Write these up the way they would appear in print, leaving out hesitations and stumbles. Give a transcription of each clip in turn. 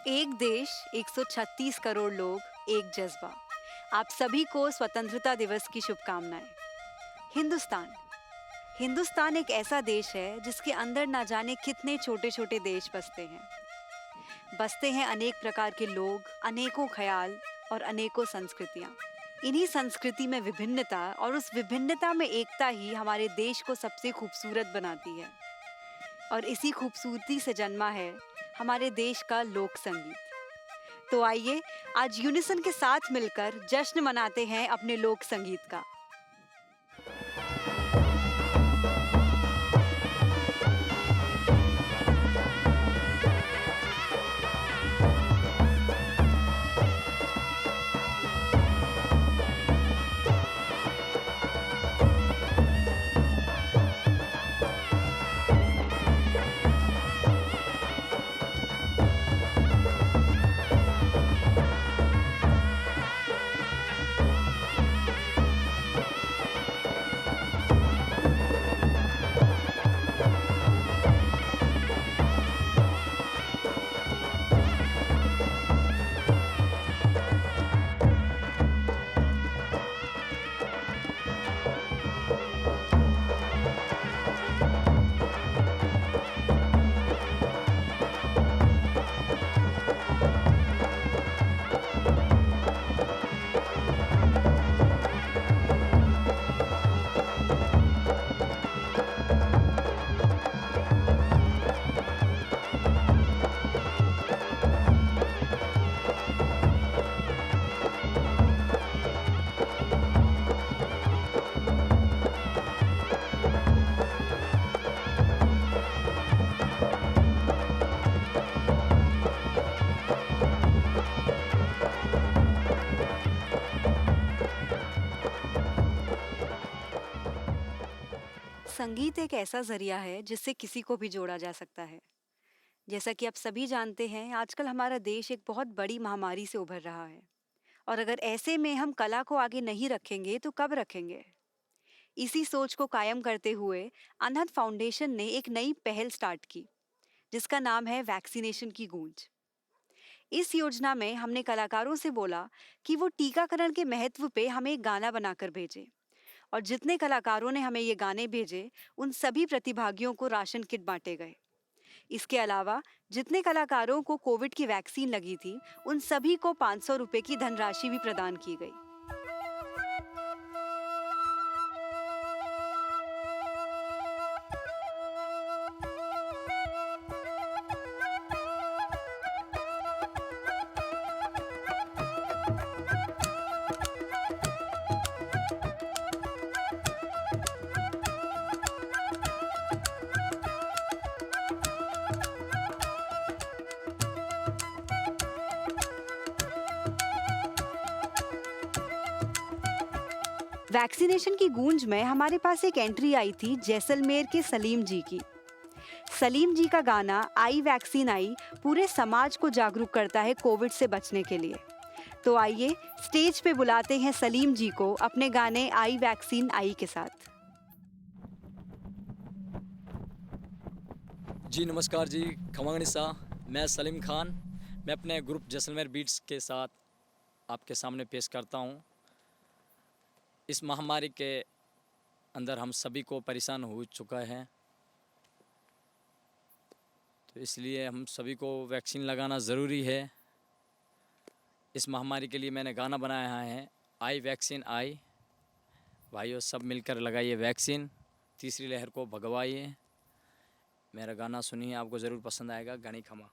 एक देश, 136 करोड़ लोग, एक जज्बा। आप सभी को स्वतंत्रता दिवस की शुभकामनाएं। हिंदुस्तान। हिंदुस्तान एक ऐसा देश है जिसके अंदर ना जाने कितने छोटे छोटे देश बसते हैं। बसते हैं अनेक प्रकार के लोग, अनेकों ख्याल और अनेकों संस्कृतियां। इन्हीं संस्कृति में विभिन्नता और उस विभिन्नता में एकता ही हमारे देश को सबसे खूबसूरत बनाती है। और इसी खूबसूरती से जन्मा है हमारे देश का लोक संगीत। तो आइए आज यूनिसन के साथ मिलकर जश्न मनाते हैं अपने लोक संगीत का। संगीत एक ऐसा जरिया है जिससे किसी को भी जोड़ा जा सकता है। जैसा कि आप सभी जानते हैं, आजकल हमारा देश एक बहुत बड़ी महामारी से उभर रहा है। और अगर ऐसे में हम कला को आगे नहीं रखेंगे तो कब रखेंगे? इसी सोच को कायम करते हुए अनहद फाउंडेशन ने एक नई पहल स्टार्ट की, जिसका नाम है वैक्सीनेशन की गूंज। इस योजना में हमने कलाकारों से बोला कि वो टीकाकरण के महत्व पे हमें एक गाना बनाकर भेजें। और जितने कलाकारों ने हमें ये गाने भेजे, उन सभी प्रतिभागियों को राशन किट बांटे गए। इसके अलावा जितने कलाकारों को कोविड की वैक्सीन लगी थी, उन सभी को 500 रुपए की धनराशि भी प्रदान की गई। वैक्सीनेशन की गूंज में हमारे पास एक एंट्री आई थी जैसलमेर के सलीम जी की। सलीम जी का गाना आई वैक्सीन आई पूरे समाज को जागरूक करता है कोविड से बचने के लिए। तो आइए स्टेज पे बुलाते हैं सलीम जी को अपने गाने आई वैक्सीन आई के साथ। जी नमस्कार जी, खमांग निसा। मैं सलीम खान। मैं अपने ग्रुप जैसलमेर बीट्स के साथ आपके सामने पेश करता हूँ। इस महामारी के अंदर हम सभी को परेशान हो चुका है, तो इसलिए हम सभी को वैक्सीन लगाना ज़रूरी है। इस महामारी के लिए मैंने गाना बनाया है आई वैक्सीन आई। भाइयों सब मिलकर लगाइए वैक्सीन, तीसरी लहर को भगवाइए। मेरा गाना सुनिए, आपको ज़रूर पसंद आएगा। गणी खमा।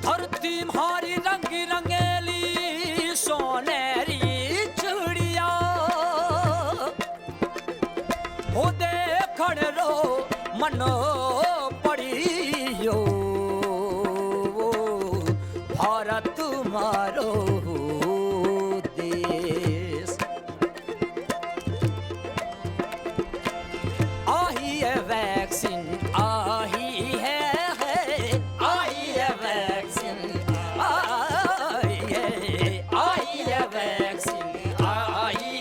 धरती म्हारी रंगी रंगेली सोनेरी चूड़िया हो देखण रो मनो पड़ियो भारत मारो देश आही है वैक्सीन आई है आई है वैक्सीन आई है वैक्सीन आई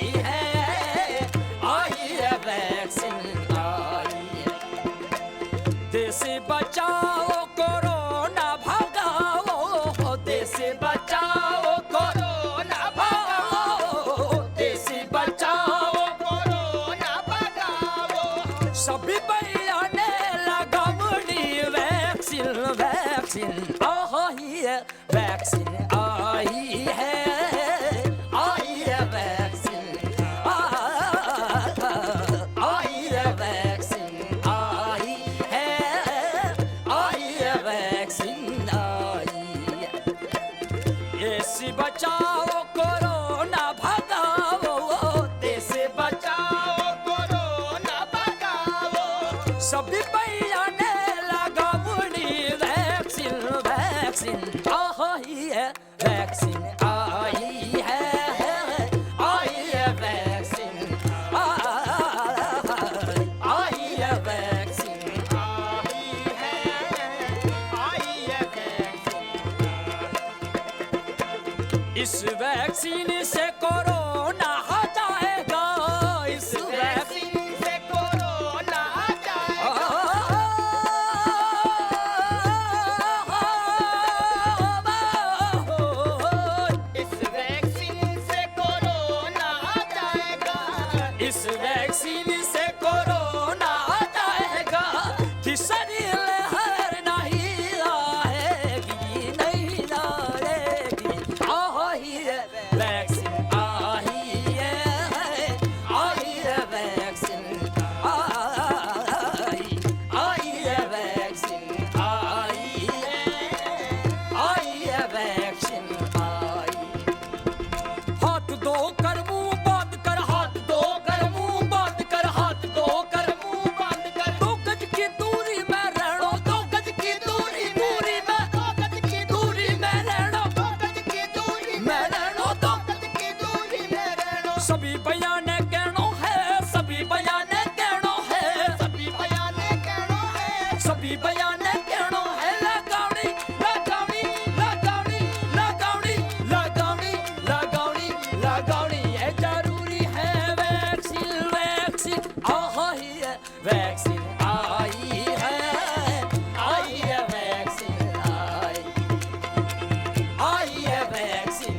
है वैक्सीन आई है देश बचाओ कोरोना भगाओ देश बचाओ कोरोना भगाओ देश बचाओ कोरोना भगाओ सभी भैया ने लगावनी वैक्सीन वैक्सीन आई है वैक्सीन आई है वैक्सीन आई है वैक्सीन आई है वैक्सीन आई है देश बचाओ कोरोना भगाओ देश बचाओ कोरोना भगाओ सभी भैया ने लगावनी वैक्सीन वैक्सीन आई है वैक्सीन आई है वैक्सीन आई है वैक्सीन आई है वैक्सीन इस वैक्सीन से कोरोना हटाएगा इस वैक्सीन से कोरोना हटाएगा इस वैक्सीन से कोरोना हटाएगा इस वैक्सीन से कोरोना हटाएगा तीसरी लहर नहीं आएगी नहीं आएगी आई है वैक्सीन आई है वैक्सीन आई है वैक्सीन आई है वैक्सीन आई हाथ दो कर मुंह बंद कर हाथ दो कर मुंह बंद कर हाथ दो कर मुंह बंद कर 2 गज की दूरी में रहना 2 गज की दूरी में 2 गज की दूरी में रहना 2 गज की दूरी में रहना 2 गज की दूरी में रहना सभी बयान कहनो है सभी बयान कहनो है सभी बयान कहनो है सभी बयान कहनो है लगावनी लगावनी लगावनी लगावनी लगावनी लगावनी लगावनी ये जरूरी है वैक्सीन वैक्सीन आई है वैक्सीन आई है वैक्सीन आई है वैक्सीन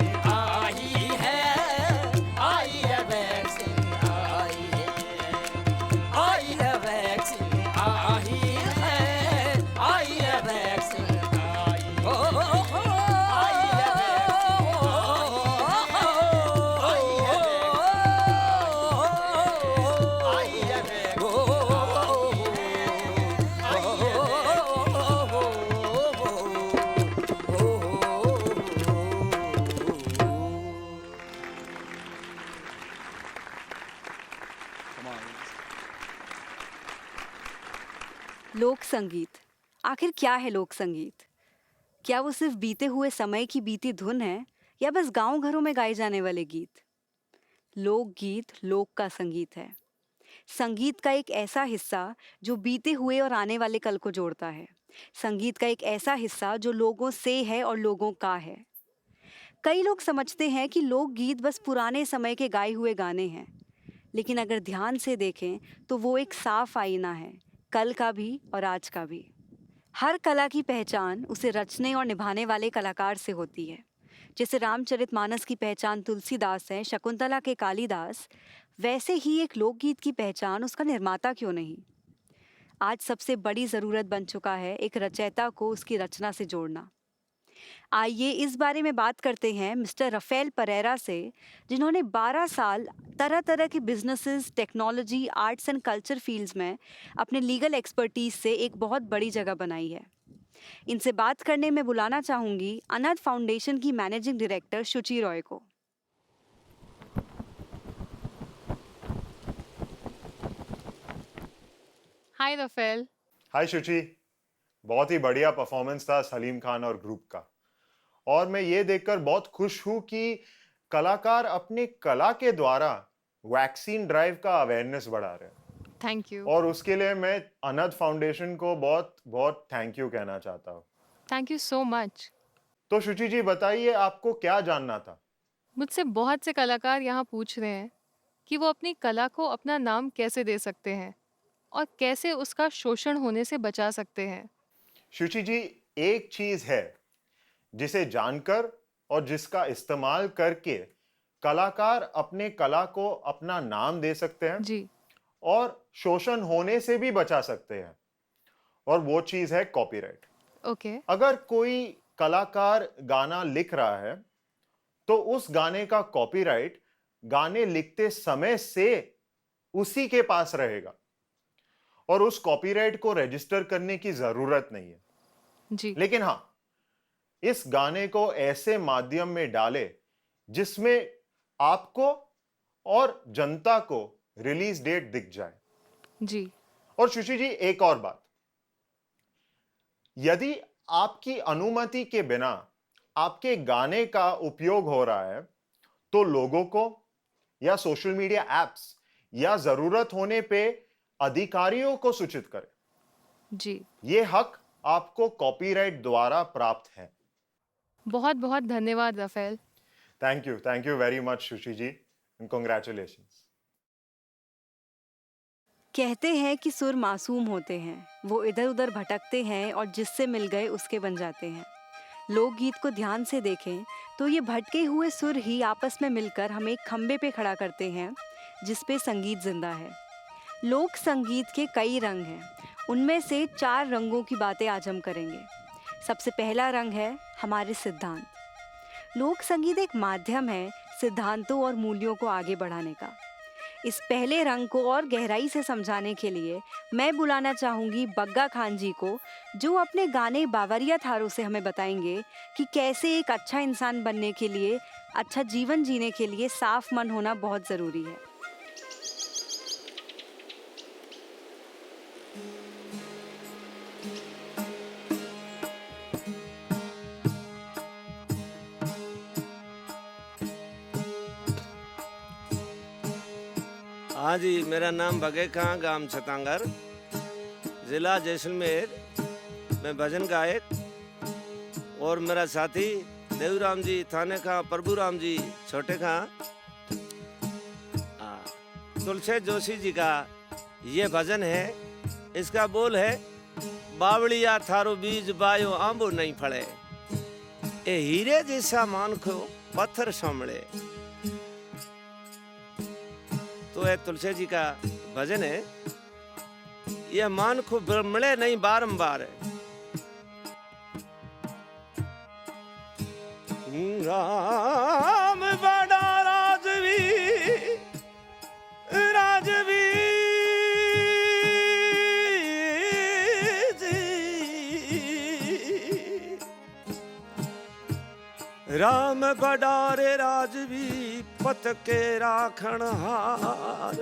आई है वैक्सीन आई है वैक्सीन आई है वैक्सीन आई ओ आई है वैक्सीन Come on. लोक संगीत, आखिर क्या है लोक संगीत? क्या वो सिर्फ बीते हुए समय की बीती धुन है या बस गांव घरों में गाए जाने वाले गीत? लोकगीत लोक का संगीत है। संगीत का एक ऐसा हिस्सा जो बीते हुए और आने वाले कल को जोड़ता है। संगीत का एक ऐसा हिस्सा जो लोगों से है और लोगों का है। कई लोग समझते हैं कि लोकगीत बस पुराने समय के गाए हुए गाने हैं, लेकिन अगर ध्यान से देखें तो वो एक साफ आईना है, कल का भी और आज का भी। हर कला की पहचान उसे रचने और निभाने वाले कलाकार से होती है। जैसे रामचरितमानस की पहचान तुलसीदास है, शकुंतला के कालिदास, वैसे ही एक लोकगीत की पहचान उसका निर्माता क्यों नहीं? आज सबसे बड़ी जरूरत बन चुका है एक रचयिता को उसकी रचना से जोड़ना। आइए इस बारे में बात करते हैं मिस्टर रफेल परेरा से, जिन्होंने 12 साल तरह तरह के businesses, technology, arts and culture fields में अपने लीगल एक्सपर्टीज से एक बहुत बड़ी जगह बनाई है। इनसे बात करने में बुलाना चाहूंगी अनाथ फाउंडेशन की मैनेजिंग डायरेक्टर शुचि रॉय को। हाय रफेल। हाय शुचि, बहुत ही बढ़िया परफॉर्मेंस था सलीम खान और ग्रुप का। और मैं ये देखकर बहुत खुश हूं कि कलाकार अपनी कला के द्वारा वैक्सीन ड्राइव का अवेयरनेस बढ़ा रहे हैं। Thank you. और उसके लिए मैं अनाथ फाउंडेशन को बहुत बहुत थैंक यू कहना चाहता हूँ। Thank you so much. तो शुचि जी बताइए, आपको क्या जानना था? मुझसे बहुत से कलाकार यहाँ पूछ रहे हैं कि वो अपनी कला को अपना नाम कैसे दे सकते हैं और कैसे उसका शोषण होने से बचा सकते हैं। शुचि जी, एक चीज है जिसे जानकर और जिसका इस्तेमाल करके कलाकार अपने कला को अपना नाम दे सकते हैं जी। और शोषण होने से भी बचा सकते हैं, और वो चीज है कॉपीराइट। ओके। अगर कोई कलाकार गाना लिख रहा है तो उस गाने का कॉपीराइट गाने लिखते समय से उसी के पास रहेगा और उस कॉपीराइट को रजिस्टर करने की जरूरत नहीं है। जी। लेकिन हां, इस गाने को ऐसे माध्यम में डाले जिसमें आपको और जनता को रिलीज डेट दिख जाए। जी। और शुचि जी, एक और बात, यदि आपकी अनुमति के बिना आपके गाने का उपयोग हो रहा है तो लोगों को या सोशल मीडिया एप्स या जरूरत होने पे अधिकारियों को सूचित करें। जी। ये हक आपको कॉपीराइट द्वारा प्राप्त है। बहुत बहुत धन्यवाद Raphael. Thank you very much Shuchi ji, and congratulations. कहते हैं कि सुर मासूम होते हैं, वो इधर उधर भटकते हैं और जिससे मिल गए उसके बन जाते हैं। लोकगीत को ध्यान से देखें तो ये भटके हुए सुर ही आपस में मिलकर हमें एक खंबे पे खड़ा करते हैं जिस पे संगीत जिंदा है। लोक संगीत के कई रंग हैं, उनमें से 4 रंगों की बातें आज हम करेंगे। सबसे पहला रंग है हमारे सिद्धांत। लोक संगीत एक माध्यम है सिद्धांतों और मूल्यों को आगे बढ़ाने का। इस पहले रंग को और गहराई से समझाने के लिए मैं बुलाना चाहूंगी बग्गा खान जी को, जो अपने गाने बावरिया थारों से हमें बताएंगे कि कैसे एक अच्छा इंसान बनने के लिए, अच्छा जीवन जीने के लिए साफ मन होना बहुत जरूरी है। हाँ जी, मेरा नाम बगे खां, गांव छतांगर, जिला जैसलमेर। मैं भजन गायक और मेरा साथी देवराम जी थाने खां, प्रभुराम जी छोटे खां। तुलसी जोशी जी का ये भजन है। इसका बोल है, बावड़िया थारो बीज बायो आंबो नहीं फड़े, ए हीरे जैसा मान को पत्थर संभले। तो है तुलसी जी का भजन है। यह मान को मिले नहीं बारंबार। राम बड़ा राजवी राजवी राम बड़ा रे राजवी पत के राखण हार।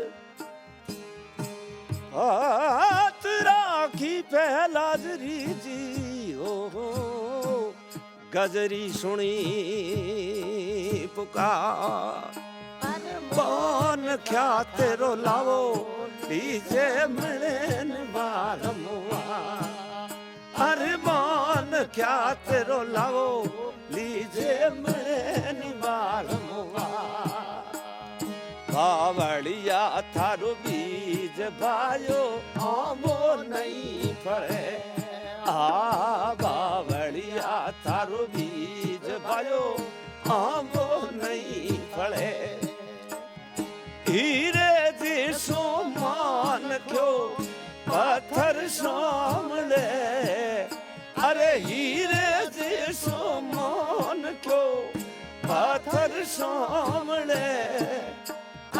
गजरी सुनी पुकार बन क्या तेरो लावो लीजे मिलन बारमुआ अरे बन क्या तेरो लावो लीजे मिलन बारमुआ बावड़िया थारो बीज भायो आंबो नहीं फड़े बावड़िया थारो बीज भायो आंबो नहीं फड़े हीरे जिसो मान क्यों पत्थर सामने अरे हीरे जिसो मान क्यों पत्थर सामने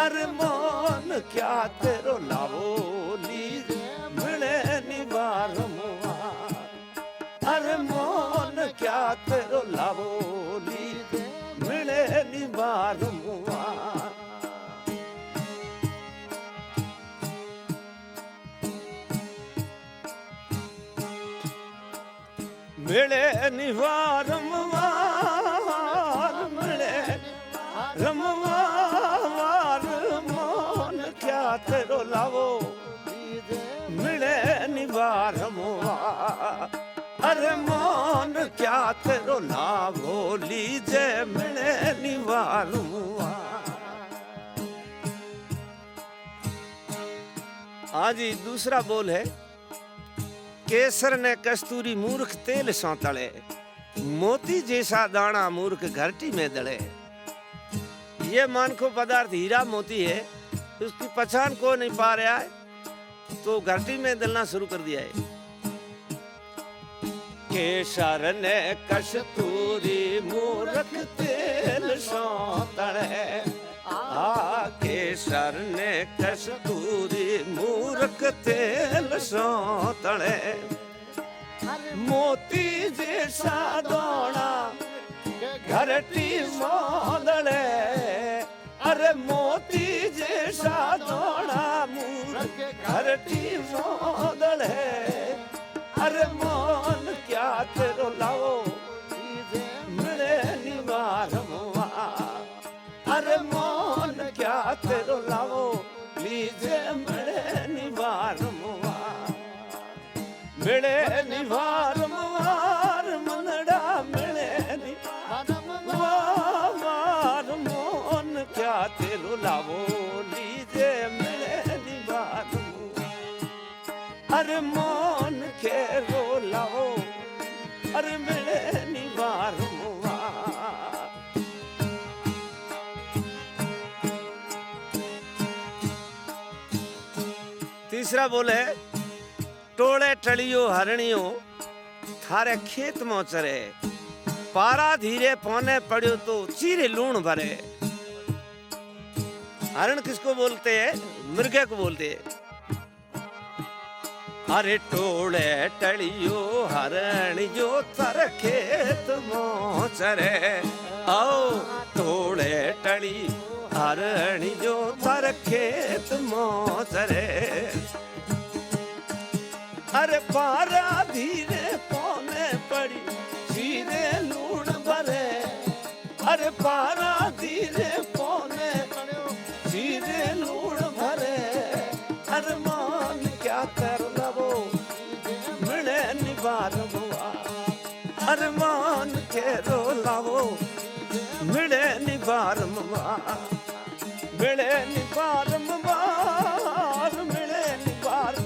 अरे मान क्या तेरो लावो लीज मिले निबार मुआ अरे मान क्या तेरो लावो लीज मिले निबार मुआ मिले निवार मिले रमवार मान क्या तेरो लावो मिले निवार अरे मान क्या तेरो लावो लीजे मिले निवार आज ही दूसरा बोल है केसर ने कस्तूरी मूर्ख तेल सौ तले मोती जैसा दाना मूर्ख घरटी में दले ये मान को पदार्थ हीरा मोती है उसकी पहचान को नहीं पा रहा है तो घरटी में दलना शुरू कर दिया है केसर ने कस्तूरी मूर्ख तेल सौ तले केसर ने कस्तूरी मूर्ख तेल सौ तले मोती जैसा दाना घरटी मोदड़े अरे मोती जैसा दाना मूर्ख घरटी मोदड़े अरे मान क्या तेरो लाओ मिले निवार मुआ अरे मान क्या तेरो लाओ लीजे मिले निवार मुआ मिले निवार मुआर मनड़ा मिले निवार मोन क्या तेरो लाओ लीजे मिले निवार मुआ अरे मोन के रो लाओ अरे मिले निवार मुआ तीसरा बोले टोले टलियो हरणियो थारे खेत में चरे पारा धीरे पौने पड़ियो तो चीरे लूण भरे हरण किसको बोलते हैं मृगे को बोलते हैं अरे टोले टलियो हरणियो थारे खेत में चरे आओ टोले टली हरणियो थारे खेत में चरे अरे पारा धीरे पौने पड़ी सीधे लूण भरे अरे पारा धीरे पौने सीधे लूण भरे अरे मान क्या कर लवो मिले निवार मुआ अरे मान के रो लावो मिले निवार मुआ मिले निवार मुआ मिले निवार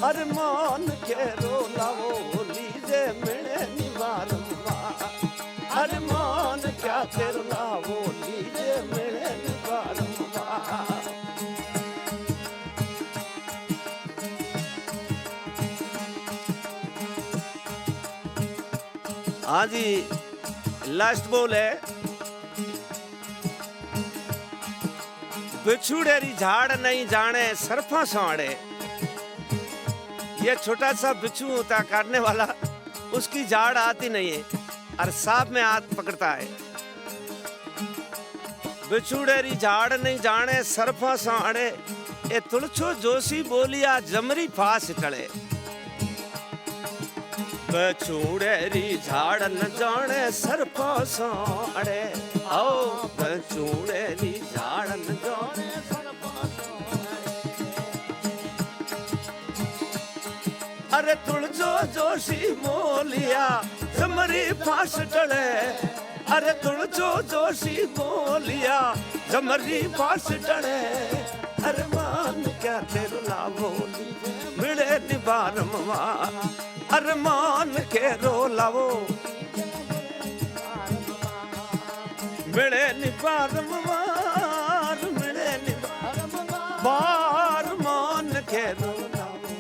अरे मान के रो लावो लीजे मिले निवार मुआ अरे मान क्या तेरो लावो लीजे मिले निवार मुआ आज ही लास्ट बोल है बिछुड़ेरी झाड़ नहीं जाने सरफा साड़े ये छोटा सा बिच्छू होता काटने वाला उसकी झाड़ आती नहीं है और सांप में हाथ पकड़ता है बिछुड़ेरी झाड़ नहीं जाने सरफा साड़े ए तुलछो जोशी बोलिया जमरी फास टले बचूड़ेरी झाड़ न जाने सरपो सो अड़े आओ बचूड़ेरी झाड़ न जाने सरपो सो अरे तुलजो जोशी मोलिया जमरी फांस टले अरे तुलजो जोशी मोलिया जमरी फांस टले अरे मान क्या तेरे लावोली मिले निबार मवा अरे मान के रो लावो मिले निबार मवार मिले निबार बार मान के रो लावो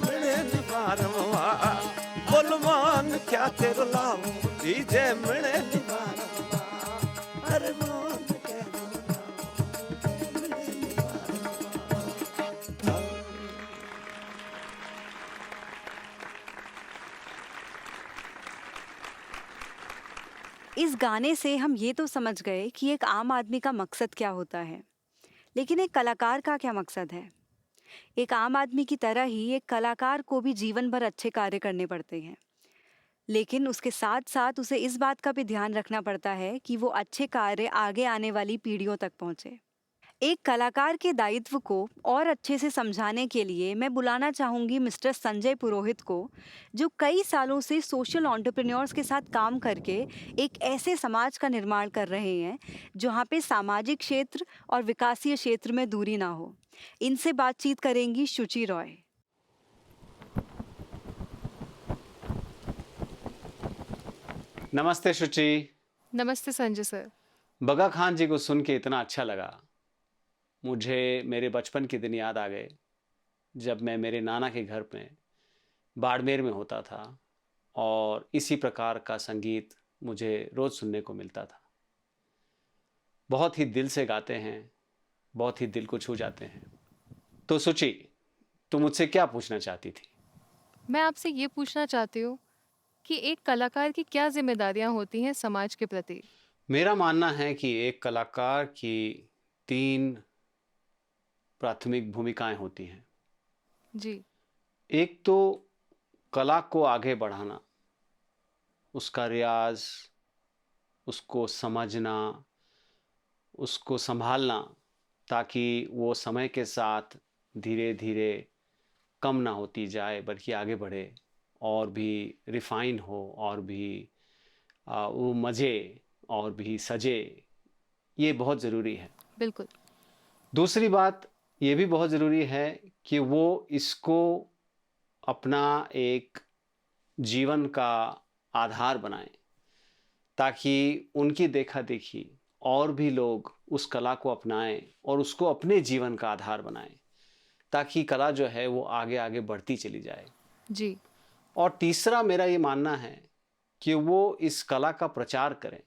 मिले निबार मवार बोलवान क्या तेरे लावो दीजे मिले निबार मवार अरे मान के रो लावो मिले निबार मवार इस गाने से हम ये तो समझ गए कि एक आम आदमी का मकसद क्या होता है, लेकिन एक कलाकार का क्या मकसद है? एक आम आदमी की तरह ही एक कलाकार को भी जीवन भर अच्छे कार्य करने पड़ते हैं, लेकिन उसके साथ साथ उसे इस बात का भी ध्यान रखना पड़ता है कि वो अच्छे कार्य आगे आने वाली पीढ़ियों तक पहुंचे। एक कलाकार के दायित्व को और अच्छे से समझाने के लिए मैं बुलाना चाहूंगी मिस्टर संजय पुरोहित को, जो कई सालों से सोशल एंटरप्रेन्योर्स के साथ काम करके एक ऐसे समाज का निर्माण कर रहे हैं जहां पे सामाजिक क्षेत्र और विकासीय क्षेत्र में दूरी ना हो। इनसे बातचीत करेंगी शुचि रॉय। नमस्ते शुचि। नमस्ते संजय सर। बगा खान जी को सुन के इतना अच्छा लगा। मुझे मेरे बचपन के दिन याद आ गए जब मैं मेरे नाना के घर में बाड़मेर में होता था और इसी प्रकार का संगीत मुझे रोज़ सुनने को मिलता था। बहुत ही दिल से गाते हैं, बहुत ही दिल को छू जाते हैं। तो शुचि, तुम मुझसे क्या पूछना चाहती थी? मैं आपसे ये पूछना चाहती हूँ कि एक कलाकार की क्या जिम्मेदारियाँ होती हैं समाज के प्रति? मेरा मानना है कि एक कलाकार की 3 प्राथमिक भूमिकाएं होती हैं। जी। एक तो कला को आगे बढ़ाना, उसका रियाज, उसको समझना, उसको संभालना, ताकि वो समय के साथ धीरे धीरे कम ना होती जाए बल्कि आगे बढ़े और भी रिफाइन हो और भी वो मज़े और भी सजे। ये बहुत ज़रूरी है। बिल्कुल। दूसरी बात ये भी बहुत ज़रूरी है कि वो इसको अपना एक जीवन का आधार बनाएं, ताकि उनकी देखा देखी और भी लोग उस कला को अपनाएं और उसको अपने जीवन का आधार बनाएं, ताकि कला जो है वो आगे आगे बढ़ती चली जाए। जी। और तीसरा मेरा ये मानना है कि वो इस कला का प्रचार करें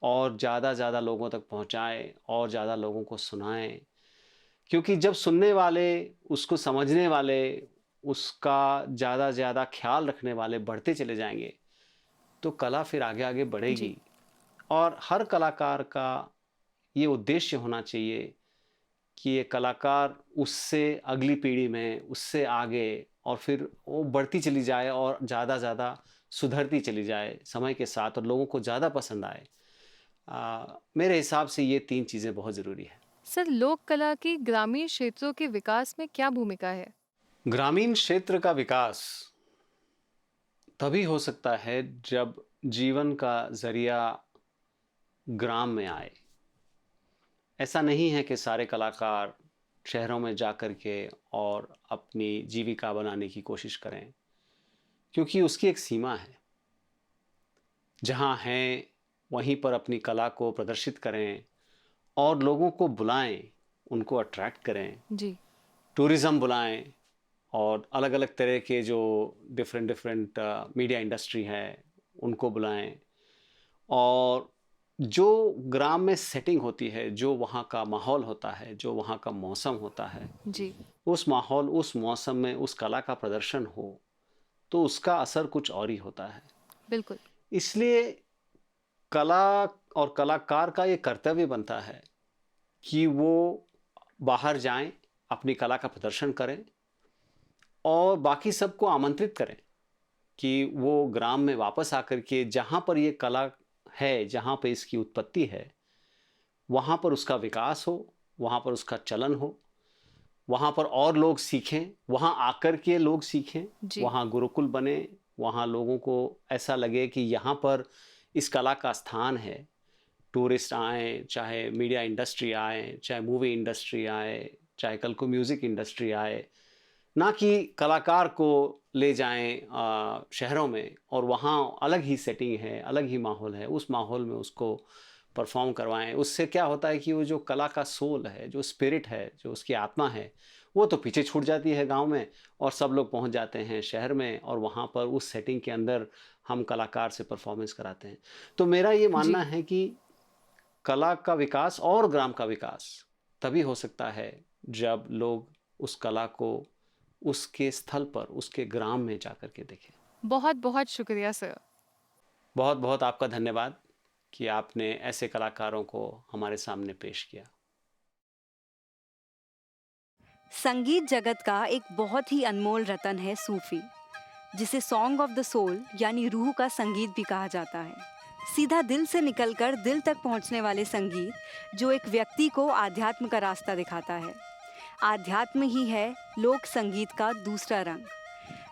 और ज़्यादा लोगों तक पहुंचाएं और ज़्यादा लोगों को सुनाएं, क्योंकि जब सुनने वाले, उसको समझने वाले, उसका ज़्यादा ख्याल रखने वाले बढ़ते चले जाएंगे तो कला फिर आगे आगे बढ़ेगी। और हर कलाकार का ये उद्देश्य होना चाहिए कि ये कलाकार उससे अगली पीढ़ी में, उससे आगे और फिर वो बढ़ती चली जाए और ज़्यादा सुधरती चली जाए समय के साथ और लोगों को ज़्यादा पसंद आए। मेरे हिसाब से ये 3 चीज़ें बहुत ज़रूरी है। सर, लोक कला की ग्रामीण क्षेत्रों के विकास में क्या भूमिका है? ग्रामीण क्षेत्र का विकास तभी हो सकता है जब जीवन का जरिया ग्राम में आए। ऐसा नहीं है कि सारे कलाकार शहरों में जा कर के और अपनी जीविका बनाने की कोशिश करें, क्योंकि उसकी एक सीमा है। जहाँ हैं वहीं पर अपनी कला को प्रदर्शित करें और लोगों को बुलाएं, उनको अट्रैक्ट करें, जी। टूरिज़्म बुलाएं और अलग अलग तरह के जो डिफरेंट मीडिया इंडस्ट्री है उनको बुलाएं। और जो ग्राम में सेटिंग होती है, जो वहाँ का माहौल होता है, जो वहाँ का मौसम होता है, जी। उस माहौल, उस मौसम में उस कला का प्रदर्शन हो तो उसका असर कुछ और ही होता है। बिल्कुल। इसलिए कला और कलाकार का ये कर्तव्य बनता है कि वो बाहर जाएं, अपनी कला का प्रदर्शन करें और बाकी सबको आमंत्रित करें कि वो ग्राम में वापस आकर के जहाँ पर ये कला है, जहाँ पे इसकी उत्पत्ति है, वहाँ पर उसका विकास हो, वहाँ पर उसका चलन हो, वहाँ पर और लोग सीखें, वहाँ आकर के लोग सीखें, जी। वहाँ गुरुकुल बने, वहाँ लोगों को ऐसा लगे कि यहाँ पर इस कला का स्थान है। टूरिस्ट आए, चाहे मीडिया इंडस्ट्री आए, चाहे मूवी इंडस्ट्री आए, चाहे कल को म्यूज़िक इंडस्ट्री आए, ना कि कलाकार को ले जाएं शहरों में और वहाँ अलग ही सेटिंग है, अलग ही माहौल है, उस माहौल में उसको परफॉर्म करवाएं। उससे क्या होता है कि वो जो कला का सोल है, जो स्पिरिट है, जो उसकी आत्मा है, वो तो पीछे छूट जाती है गांव में और सब लोग पहुंच जाते हैं शहर में और वहाँ पर उस सेटिंग के अंदर हम कलाकार से परफॉर्मेंस कराते हैं। तो मेरा ये मानना जी। है कि कला का विकास और ग्राम का विकास तभी हो सकता है जब लोग उस कला को उसके स्थल पर, उसके ग्राम में जाकर के देखें। बहुत बहुत शुक्रिया सर। बहुत बहुत आपका धन्यवाद कि आपने ऐसे कलाकारों को हमारे सामने पेश किया। संगीत जगत का एक बहुत ही अनमोल रतन है सूफी, जिसे सॉन्ग ऑफ द सोल यानी रूह का संगीत भी कहा जाता है। सीधा दिल से निकलकर दिल तक पहुंचने वाले संगीत जो एक व्यक्ति को आध्यात्म का रास्ता दिखाता है। आध्यात्म ही है लोक संगीत का दूसरा रंग,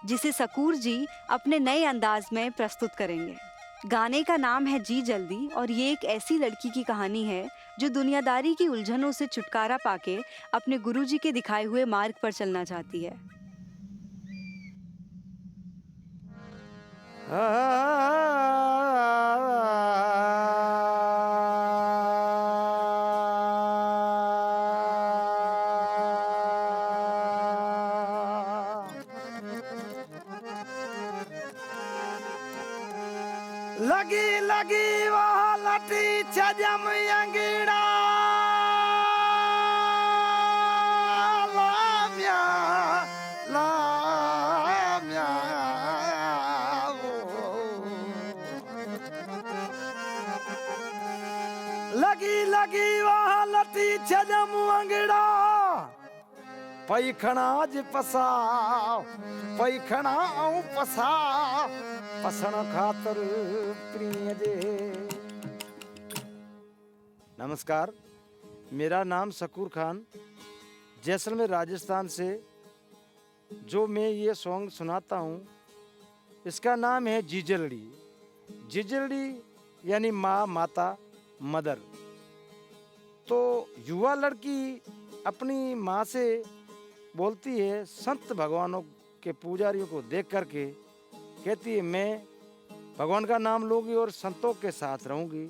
जिसे सकूर जी अपने नए अंदाज में प्रस्तुत करेंगे। गाने का नाम है जी जल्दी और ये एक ऐसी लड़की की कहानी है जो दुनियादारी की उलझनों से छुटकारा पाके अपने गुरुजी के दिखाए हुए मार्ग पर चलना चाहती है। लगी लगी वह लटी छजम अंगड़ा लाम्या लाम्या लगी लगी वह लटी छजम अंगड़ा पैखणा ज पसा पैखणा ऐं पसा पसण खातर प्रिय जे। नमस्कार, मेरा नाम सकूर खान, जैसलमेर राजस्थान से। जो मैं ये सॉन्ग सुनाता हूँ इसका नाम है जिजलड़ी। जिजलड़ी यानी माँ, माता, मदर। तो युवा लड़की अपनी माँ से बोलती है, संत भगवानों के पुजारियों को देख करके कहती है मैं भगवान का नाम लूंगी और संतों के साथ रहूंगी,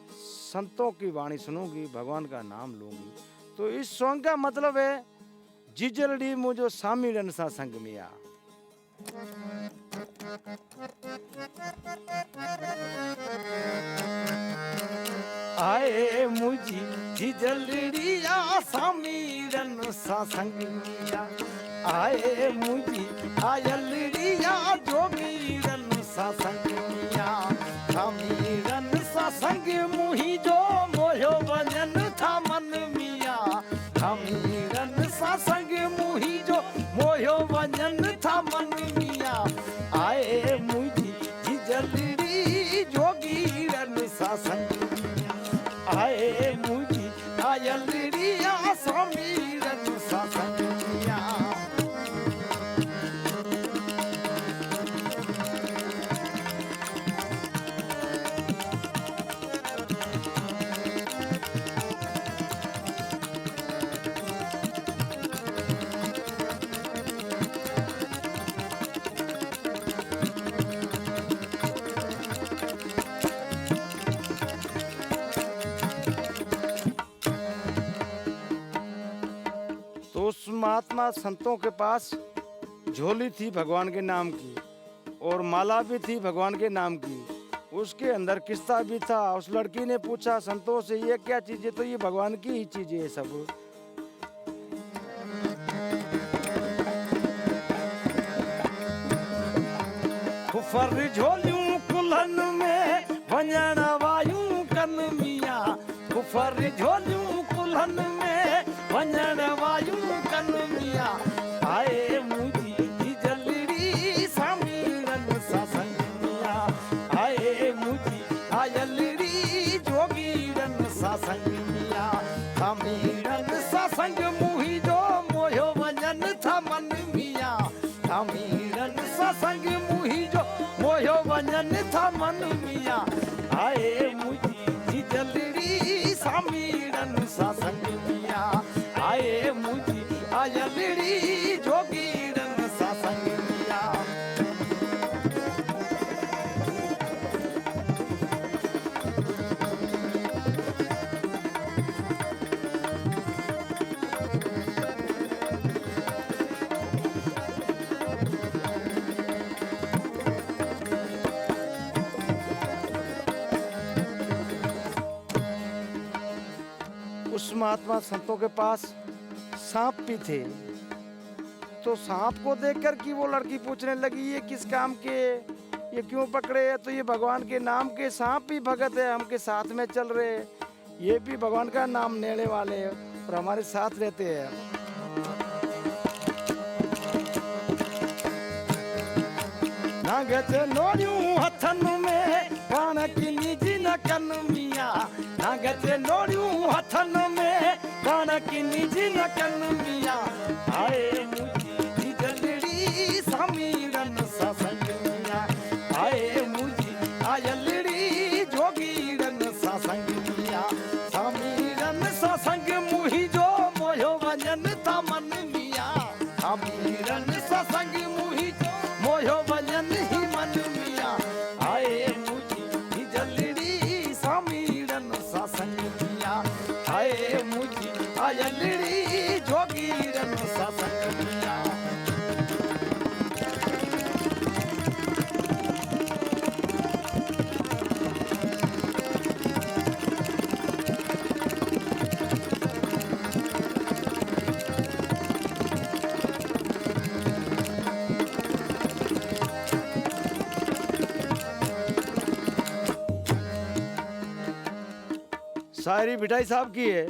संतों की वाणी सुनूंगी, भगवान का नाम लूंगी। तो इस सॉन्ग का मतलब है जिजलड़ी मुझो सामीरन सा संग मिया। आए मुझी जिजलड़िया सामीरन सा संग मिया। आए मुझी आयलड़िया जोगीरन सा संग मिया। सामीरन सा संग मुही जो मोयो वजन था मन मिया। सामीरन सा संग मुही जो मोयो वजन था मन मिया। आए मुझी जिजलड़ी जोगीरन सा संग मिया। आए मुझी आयलड़िया सामीरन सा संग मिया। तो उस महात्मा संतों के पास झोली थी भगवान के नाम की और माला भी थी भगवान के नाम की। उसके अंदर किस्सा भी था। उस लड़की ने पूछा संतों से, ये क्या चीज है? तो ये भगवान की ही चीजें है सब। फर झोलियूं कुल्हन में वञण वायूं कन मिया। फर झोलियूं कुल्हन में वञण वायूं कन मिया। आए मुझी जिजलड़ी सामीरन सा आयलड़ी जोगीरन सत्संग मिया। उस महात्मा संतों के पास सांप भी थे, तो सांप को देखकर कि वो लड़की पूछने लगी ये किस काम के, ये क्यों पकड़े है? तो ये भगवान के नाम के सांप भी भगत है, हमके साथ में चल रहे, ये भी भगवान का नाम लेने वाले हैं और हमारे साथ रहते हैं। नागच नोड़ियूं हथन में कान की निजी न कन मिया। नागच नोड़ियूं हथन में कान की निजी न कन मिया। आए मुझी जलड़ी समीरन सत्संग मिया। आए मुझी आयलड़ी जोगीरन सत्संग मिया। समीरन सत्संग मुही जो मोयो वजन तमन मिया। समीरन सत्संग मुही जो मोयो वजन ही मन मिया। आए मुझी जलड़ी समीरन सत्संग मिया। आए मुझी आयलड़ी जोगीरन सत्संग मिया। शायरी भिटाई साहब की है।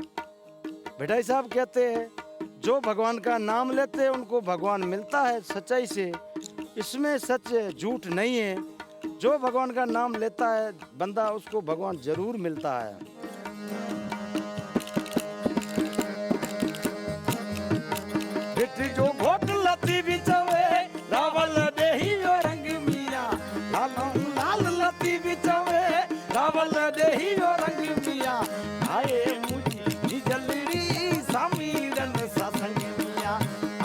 भिटाई साहब कहते हैं जो भगवान का नाम लेते हैं उनको भगवान मिलता है सच्चाई से, इसमें सच झूठ नहीं है। जो भगवान का नाम लेता है बंदा उसको भगवान जरूर मिलता है। बिट्टी जो घोट लती बिचवे रावल देही ओ रंग मिया। लाल लती बिचवे रावल देही ओ रंग मिया। आए मुझी जलड़ी समीरन सत्संग मिया।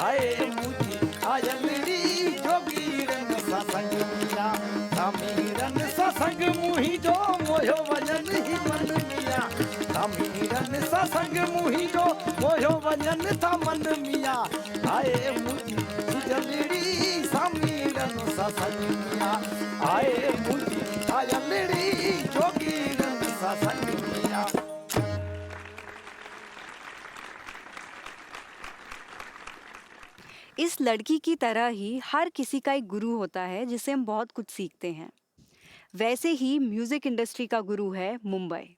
आए मुझी आयलड़ी जोगीरन सत्संग मिया। समीरन सत्संग मुही जो मोयो वजन ही मन मिया। समीरन सत्संग मुही जो मोयो वजन था मन मिया। आए मुझी जलड़ी समीरन सत्संग मिया। आए मुझी आयलड़ी जोगीरन सत्संग मिया। इस लड़की की तरह ही हर किसी का एक गुरु होता है जिससे हम बहुत कुछ सीखते हैं। वैसे ही म्यूजिक इंडस्ट्री का गुरु है मुंबई।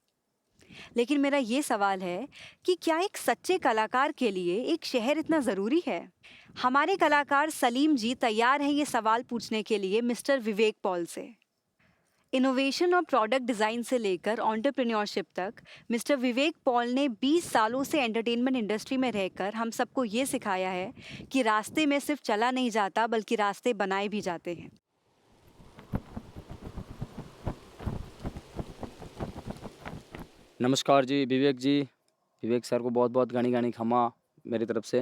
लेकिन मेरा ये सवाल है कि क्या एक सच्चे कलाकार के लिए एक शहर इतना ज़रूरी है? हमारे कलाकार सलीम जी तैयार हैं ये सवाल पूछने के लिए मिस्टर विवेक पॉल से। इनोवेशन और प्रोडक्ट डिज़ाइन से लेकर एंटरप्रेन्योरशिप तक मिस्टर विवेक पॉल ने 20 सालों से एंटरटेनमेंट इंडस्ट्री में रहकर हम सबको ये सिखाया है कि रास्ते में सिर्फ चला नहीं जाता बल्कि रास्ते बनाए भी जाते हैं। नमस्कार जी विवेक सर को बहुत बहुत गानी गानी खमा मेरी तरफ से।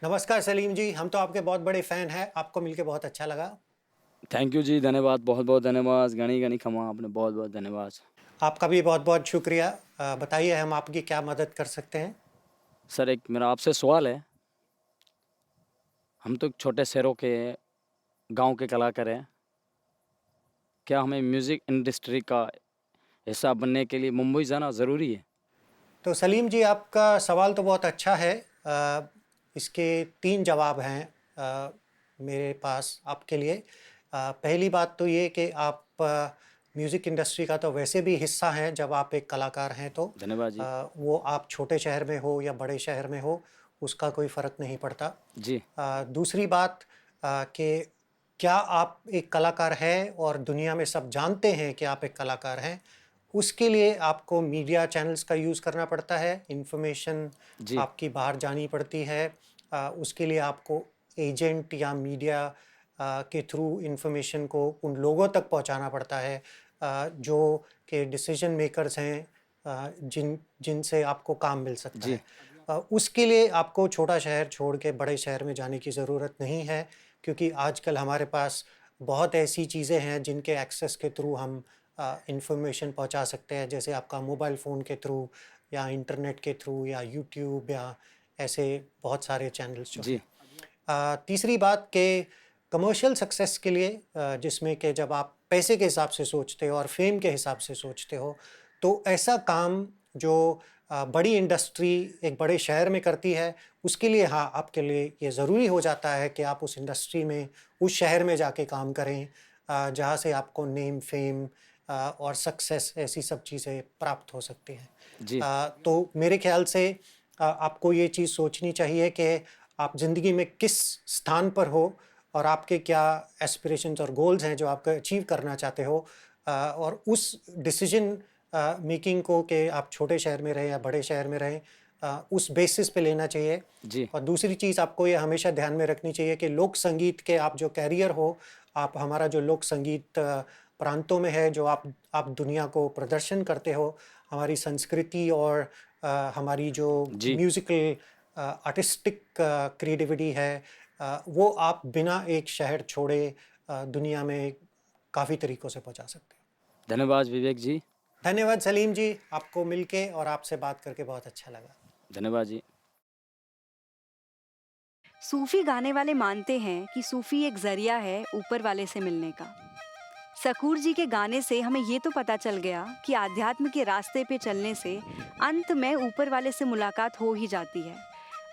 नमस्कार सलीम जी, हम तो आपके बहुत बड़े फ़ैन हैं, आपको मिलके बहुत अच्छा लगा। थैंक यू जी, धन्यवाद, बहुत बहुत धन्यवाद, गानी गानी खमा आपने, बहुत बहुत धन्यवाद। आपका भी बहुत बहुत शुक्रिया। बताइए हम आपकी क्या मदद कर सकते हैं? सर एक मेरा आपसे सवाल है। हम तो छोटे शहरों के गांव के कलाकार हैं, क्या हमें म्यूज़िक इंडस्ट्री का हिस्सा बनने के लिए मुंबई जाना ज़रूरी है? तो सलीम जी, आपका सवाल तो बहुत अच्छा है। इसके 3 जवाब हैं मेरे पास आपके लिए। पहली बात तो ये कि आप म्यूज़िक इंडस्ट्री का तो वैसे भी हिस्सा हैं जब आप एक कलाकार हैं तो। धन्यवाद जी। वो आप छोटे शहर में हो या बड़े शहर में हो, उसका कोई फ़र्क नहीं पड़ता। जी। दूसरी बात कि क्या आप एक कलाकार हैं और दुनिया में सब जानते हैं कि आप एक कलाकार हैं, उसके लिए आपको मीडिया चैनल्स का यूज़ करना पड़ता है, इन्फॉर्मेशन जी। आपकी बाहर जानी पड़ती है। उसके लिए आपको एजेंट या मीडिया के थ्रू इन्फॉर्मेशन को उन लोगों तक पहुंचाना पड़ता है जो कि डिसीजन मेकर्स हैं, जिनसे आपको काम मिल सकता जी। है। उसके लिए आपको छोटा शहर छोड़ के बड़े शहर में जाने की ज़रूरत नहीं है, क्योंकि आजकल हमारे पास बहुत ऐसी चीज़ें हैं जिनके एक्सेस के थ्रू हम इंफॉर्मेशन पहुंचा सकते हैं, जैसे आपका मोबाइल फ़ोन के थ्रू या इंटरनेट के थ्रू या यूट्यूब या ऐसे बहुत सारे चैनल्स जो जी। हैं। तीसरी बात कि कमर्शियल सक्सेस के लिए जिसमें कि जब आप पैसे के हिसाब से सोचते हो और फेम के हिसाब से सोचते हो, तो ऐसा काम जो बड़ी इंडस्ट्री एक बड़े शहर में करती है, उसके लिए हाँ, आपके लिए ये ज़रूरी हो जाता है कि आप उस इंडस्ट्री में, उस शहर में जाके काम करें जहाँ से आपको नेम, फेम और सक्सेस ऐसी सब चीज़ें प्राप्त हो सकती हैं। जी। तो मेरे ख़्याल से आपको ये चीज़ सोचनी चाहिए कि आप ज़िंदगी में किस स्थान पर हो और आपके क्या एस्पिरेशंस और गोल्स हैं जो आप अचीव करना चाहते हो, और उस डिसीजन मेकिंग को कि आप छोटे शहर में रहें या बड़े शहर में रहें, उस बेसिस पे लेना चाहिए। जी। और दूसरी चीज़ आपको ये हमेशा ध्यान में रखनी चाहिए कि लोक संगीत के आप जो कैरियर हो, आप हमारा जो लोक संगीत प्रांतों में है, जो आप दुनिया को प्रदर्शन करते हो, हमारी संस्कृति और हमारी जो जी। म्यूज़िकल आर्टिस्टिक क्रिएटिविटी है, वो आप बिना एक शहर छोड़े दुनिया में काफ़ी तरीक़ों से पहुंचा सकते हो। धन्यवाद विवेक जी। धन्यवाद सलीम जी, आपको मिलके और आपसे बात करके बहुत अच्छा लगा। धन्यवाद जी। सूफी गाने वाले मानते हैं कि सूफी एक जरिया है ऊपर वाले से मिलने का। सकूर जी के गाने से हमें ये तो पता चल गया कि आध्यात्म के रास्ते पे चलने से अंत में ऊपर वाले से मुलाकात हो ही जाती है।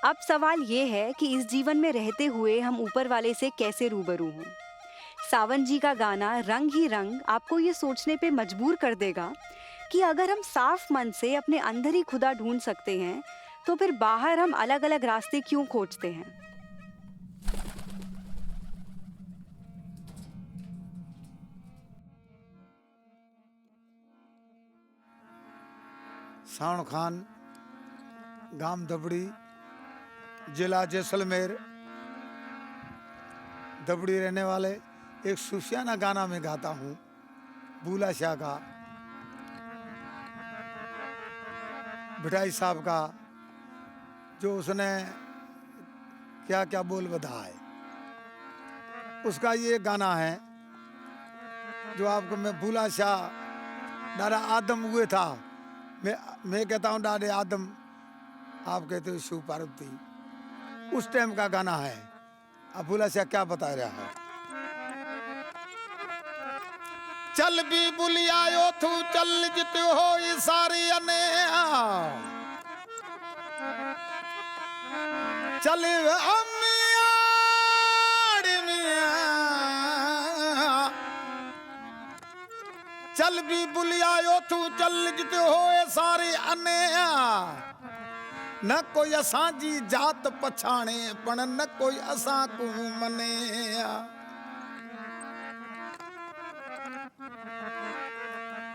अब सवाल ये है कि इस जीवन में रहते हुए हम ऊपर वाले से कैसे रूबरू हों। सावन जी का गाना रंग ही रंग आपको ये सोचने पे मजबूर कर देगा कि अगर हम साफ मन से अपने अंदर ही खुदा ढूंढ सकते हैं, तो फिर बाहर हम अलग अलग रास्ते क्यों खोजते हैं। साउंड खान, गांव दबड़ी, जिला जैसलमेर, दबड़ी रहने वाले, एक सूफियाना गाना में गाता हूँ, बूला शाह का, भिटाई साहब का, जो उसने क्या क्या बोल बधा है, उसका ये गाना है जो आपको मैं बूला शाह दादा आदम हुए था, मैं कहता हूँ दादे आदम, आप कहते हो शिव पार्वती, उस टाइम का गाना है। अब भूला शाह क्या बता रहा है। चल भी बुलियायो तू चल जित हो ये सारी अने, चल चल भी बुलियायो तू चल जित हो सारे अने, न कोई असां जी जात पछाणे पण न कोई असां को मने।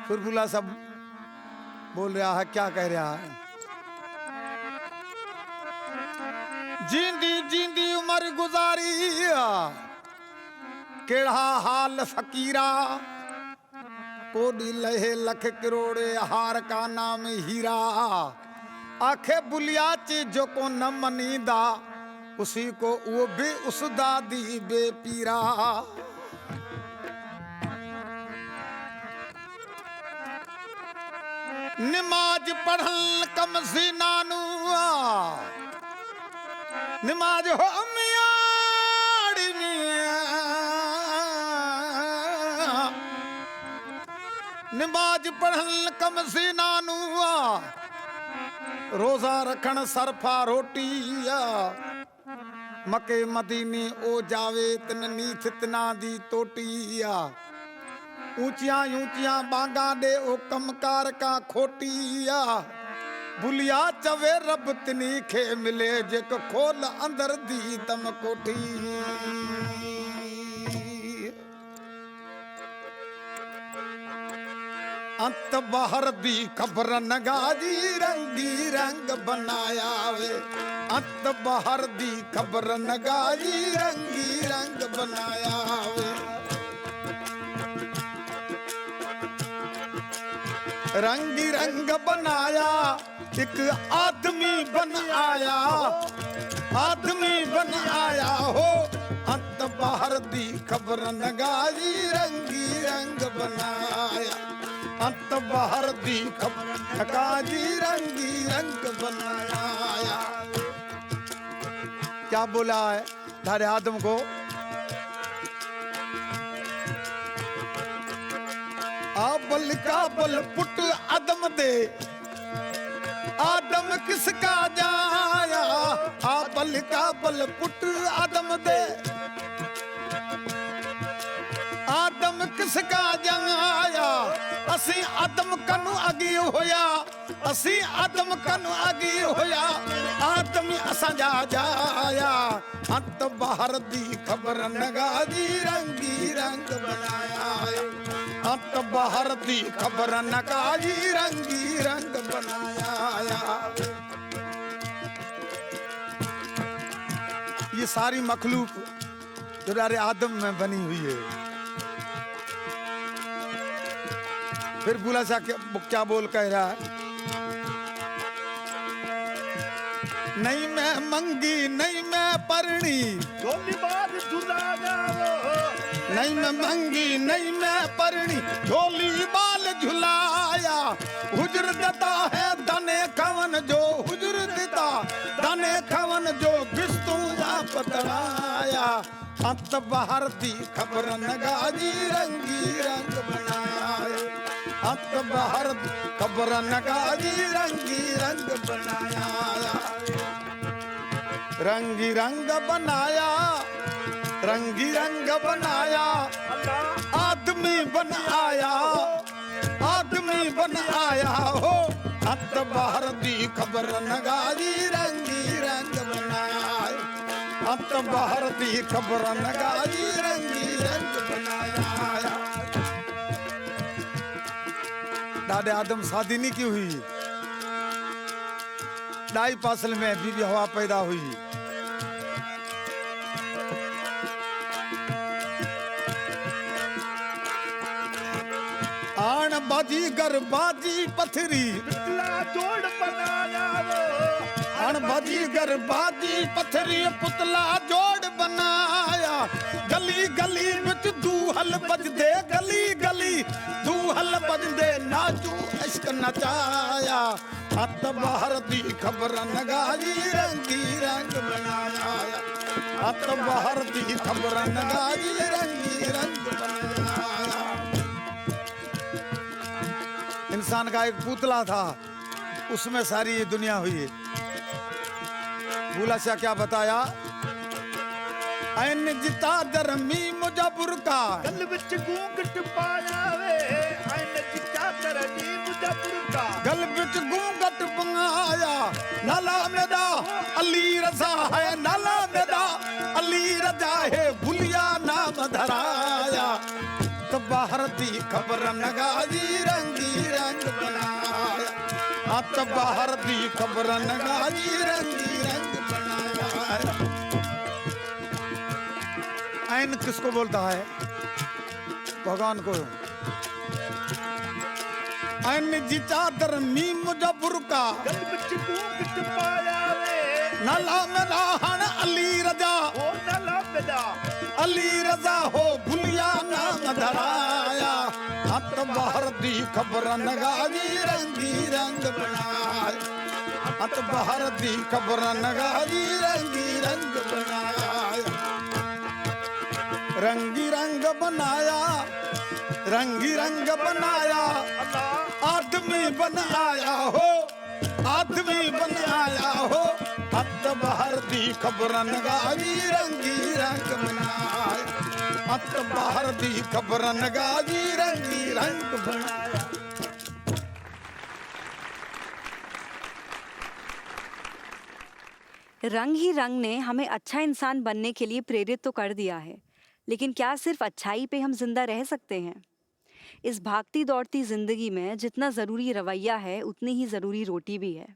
फिर बुला सब बोल रहा है, क्या कह रहा है। जींदी जींदी उम्र गुजारी केड़ा हाल फकीरा, कोडी लहे लख करोड़े हार का नाम हीरा, आखे बुलिया ची जो को न मनीदा उसी को वो भी उस दादी बेपीरा। नमाज पढ़ल कम सी नानू, नमाज हो मियाड़ी नमाज पढ़ल कम सी नानू, रोजा रखण सरफा रोटिया, मके मदीने ओ जावे तन नीथ तना दी तोटिया, ऊंचिया ऊंचिया बांगा दे ओ कमकार का खोटिया, बुलिया चवे रब तनी खे मिले जेक खोल अंदर दी तम कोठी। अंत बाहर दी खबर नगाजी रंगी रंग बनाया वे, अंत बाहर दी खबर नगाजी रंगी रंग बनाया वे। रंगी रंग बनाया एक आदमी बन आया, आदमी बन आया हो। अंत बाहर दी खबर नगाई, रंगी रंग बनाया। अंत बाहर दी खबर नगाई, रंगी रंग बनाया। क्या बोला है धारे आदम को? बल का बल पुट आदम दे, आदम किसका जाया। बल का बल पुट आदम दे, आदम किसका जाया। असी आदम कनु अगी होया, असी आदम कनु अगी होया। आदम असा जा जाया। अंत बाहर दी खबर नगाजी, रंगी रंग बनाया। अंत बाहर दी खबर नगाजी, रंगी रंग बनाया। ये सारी मखलूक जो डारे आदम में बनी हुई है। फिर बुला सा क्या बोल कह रहा है? नहीं मैं मंगी नहीं मैं परणी, नहीं मैं मंगी नहीं मैं परणी, झोली बाल झुलाया। हुजर देता है दाने खवन जो, हुजर देता दाने खवन जो, बिस्तु पतराया। अंत बाहर दी खबर नगाजी, रंगी रंग बनाया। अंत बाहर दी खबर नगाजी, रंगी रंग बनाया। रंगी रंग बनाया, रंगी रंग बनाया। आदमी बन आया, आदमी बन आया हो। अंत बाहर दी खबर नगाजी, रंगी रंग बनाया। अंत बाहर दी खबर नगाजी, रंगी रंग बनाया। दादे आदम शादी नहीं की हुई, डाई पासल में बीबी हवा पैदा हुई। आन बाजी गर बाजी पथरी, जोड़ बनाया। आन बाजी गर बाजी पथरी, पुतला जोड़ बनाया। गली गली विच दूहल बजदे, गली गली दूहल बजदे, नाचू इश्क नचाया। अंत बाहर दी खबर नगाजी, रंगी रंग बनाया। अंत बाहर दी खबर नगाजी, रंगी रंग बनाया। इंसान का एक पुतला था, उसमें सारी ये दुनिया हुई। भूला सा क्या बताया? ऐन जिता दरमी मुजबुर का, गल विच घूंघट पाया वे। ऐन जिता दरमी मुजबुर का, गल विच घूंघट पाया। नाला मेरा अली रजा है, नाला मेरा अली रजा है, भुलिया नाम धराया। तो बाहर दी खबर नगाजी, रंगी रंग बनाया। तो बाहर दी खबर नगाजी, रंगी रंग बनाया। ऐन किसको बोलता है? भगवान को। ऐन जी चादर मी मुजबुर का, नला में राहन अली रजा, अली रजा हो, भुलिया नाम धराया। अंत बाहर दी खबर नगाजी, रंगी रंग बनाया। अंत बाहर दी खबर नगाजी, रंगी रंग बनाया। रंगी रंग बनाया, रंगी रंग बनाया। आदमी बन आया हो, आदमी बन आया हो। अंत बाहर दी खबर नगाजी, रंगी रंग बनाया। अंत बाहर दी खबर नगाजी, रंगी रंग बनाया। रंग ही रंग ने हमें अच्छा इंसान बनने के लिए प्रेरित तो कर दिया है, लेकिन क्या सिर्फ अच्छाई पे हम जिंदा रह सकते हैं? इस भागती दौड़ती जिंदगी में जितना ज़रूरी रवैया है, उतनी ही ज़रूरी रोटी भी है।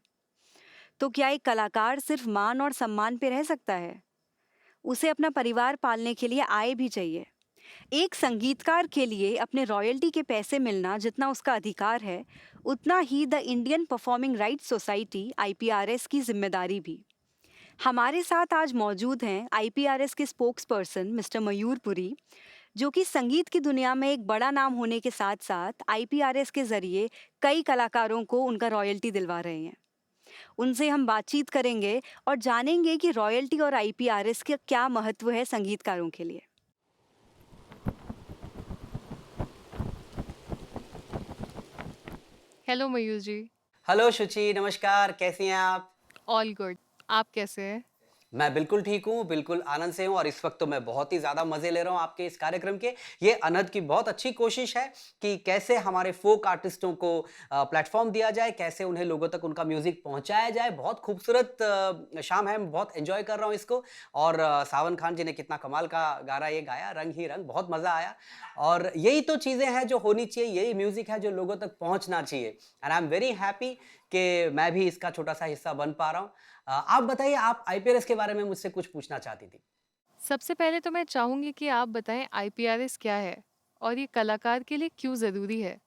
तो क्या एक कलाकार सिर्फ मान और सम्मान पे रह सकता है? उसे अपना परिवार पालने के लिए आय भी चाहिए। एक संगीतकार के लिए अपने रॉयल्टी के पैसे मिलना जितना उसका अधिकार है, उतना ही the Indian performing rights society (आईपीआरएस) की जिम्मेदारी भी। हमारे साथ आज मौजूद हैं आईपीआरएस के स्पोक्स पर्सन मिस्टर मयूर पुरी, जो कि संगीत की दुनिया में एक बड़ा नाम होने के साथ साथ आईपीआरएस के जरिए कई कलाकारों को उनका रॉयल्टी दिलवा रहे हैं। उनसे हम बातचीत करेंगे और जानेंगे कि रॉयल्टी और आईपीआरएस का क्या महत्व है संगीतकारों के लिए। हेलो मयूर जी। हेलो शुचि, नमस्कार। कैसी हैं आप? All good. आप कैसे हैं? मैं बिल्कुल ठीक हूँ, बिल्कुल आनंद से हूँ और इस वक्त तो मैं बहुत ही ज़्यादा मज़े ले रहा हूँ आपके इस कार्यक्रम के। ये अनहद की बहुत अच्छी कोशिश है कि कैसे हमारे फोक आर्टिस्टों को प्लेटफॉर्म दिया जाए, कैसे उन्हें लोगों तक उनका म्यूज़िक पहुँचाया जाए। बहुत खूबसूरत शाम है, मैं बहुत एंजॉय कर रहा हूँ इसको। और सावन खान जी ने कितना कमाल का गाना ये गाया, रंग ही रंग, बहुत मज़ा आया। और यही तो चीज़ें हैं जो होनी चाहिए, यही म्यूज़िक है जो लोगों तक पहुँचना चाहिए। And I am very happy कि मैं भी इसका छोटा सा हिस्सा बन पा रहा हूँ। आप बताइए, आप आईपीआरएस के बारे में मुझसे कुछ पूछना चाहती थी। सबसे पहले तो मैं चाहूंगी कि आप बताएं आईपीआरएस क्या है और ये कलाकार के लिए क्यों ज़रूरी है।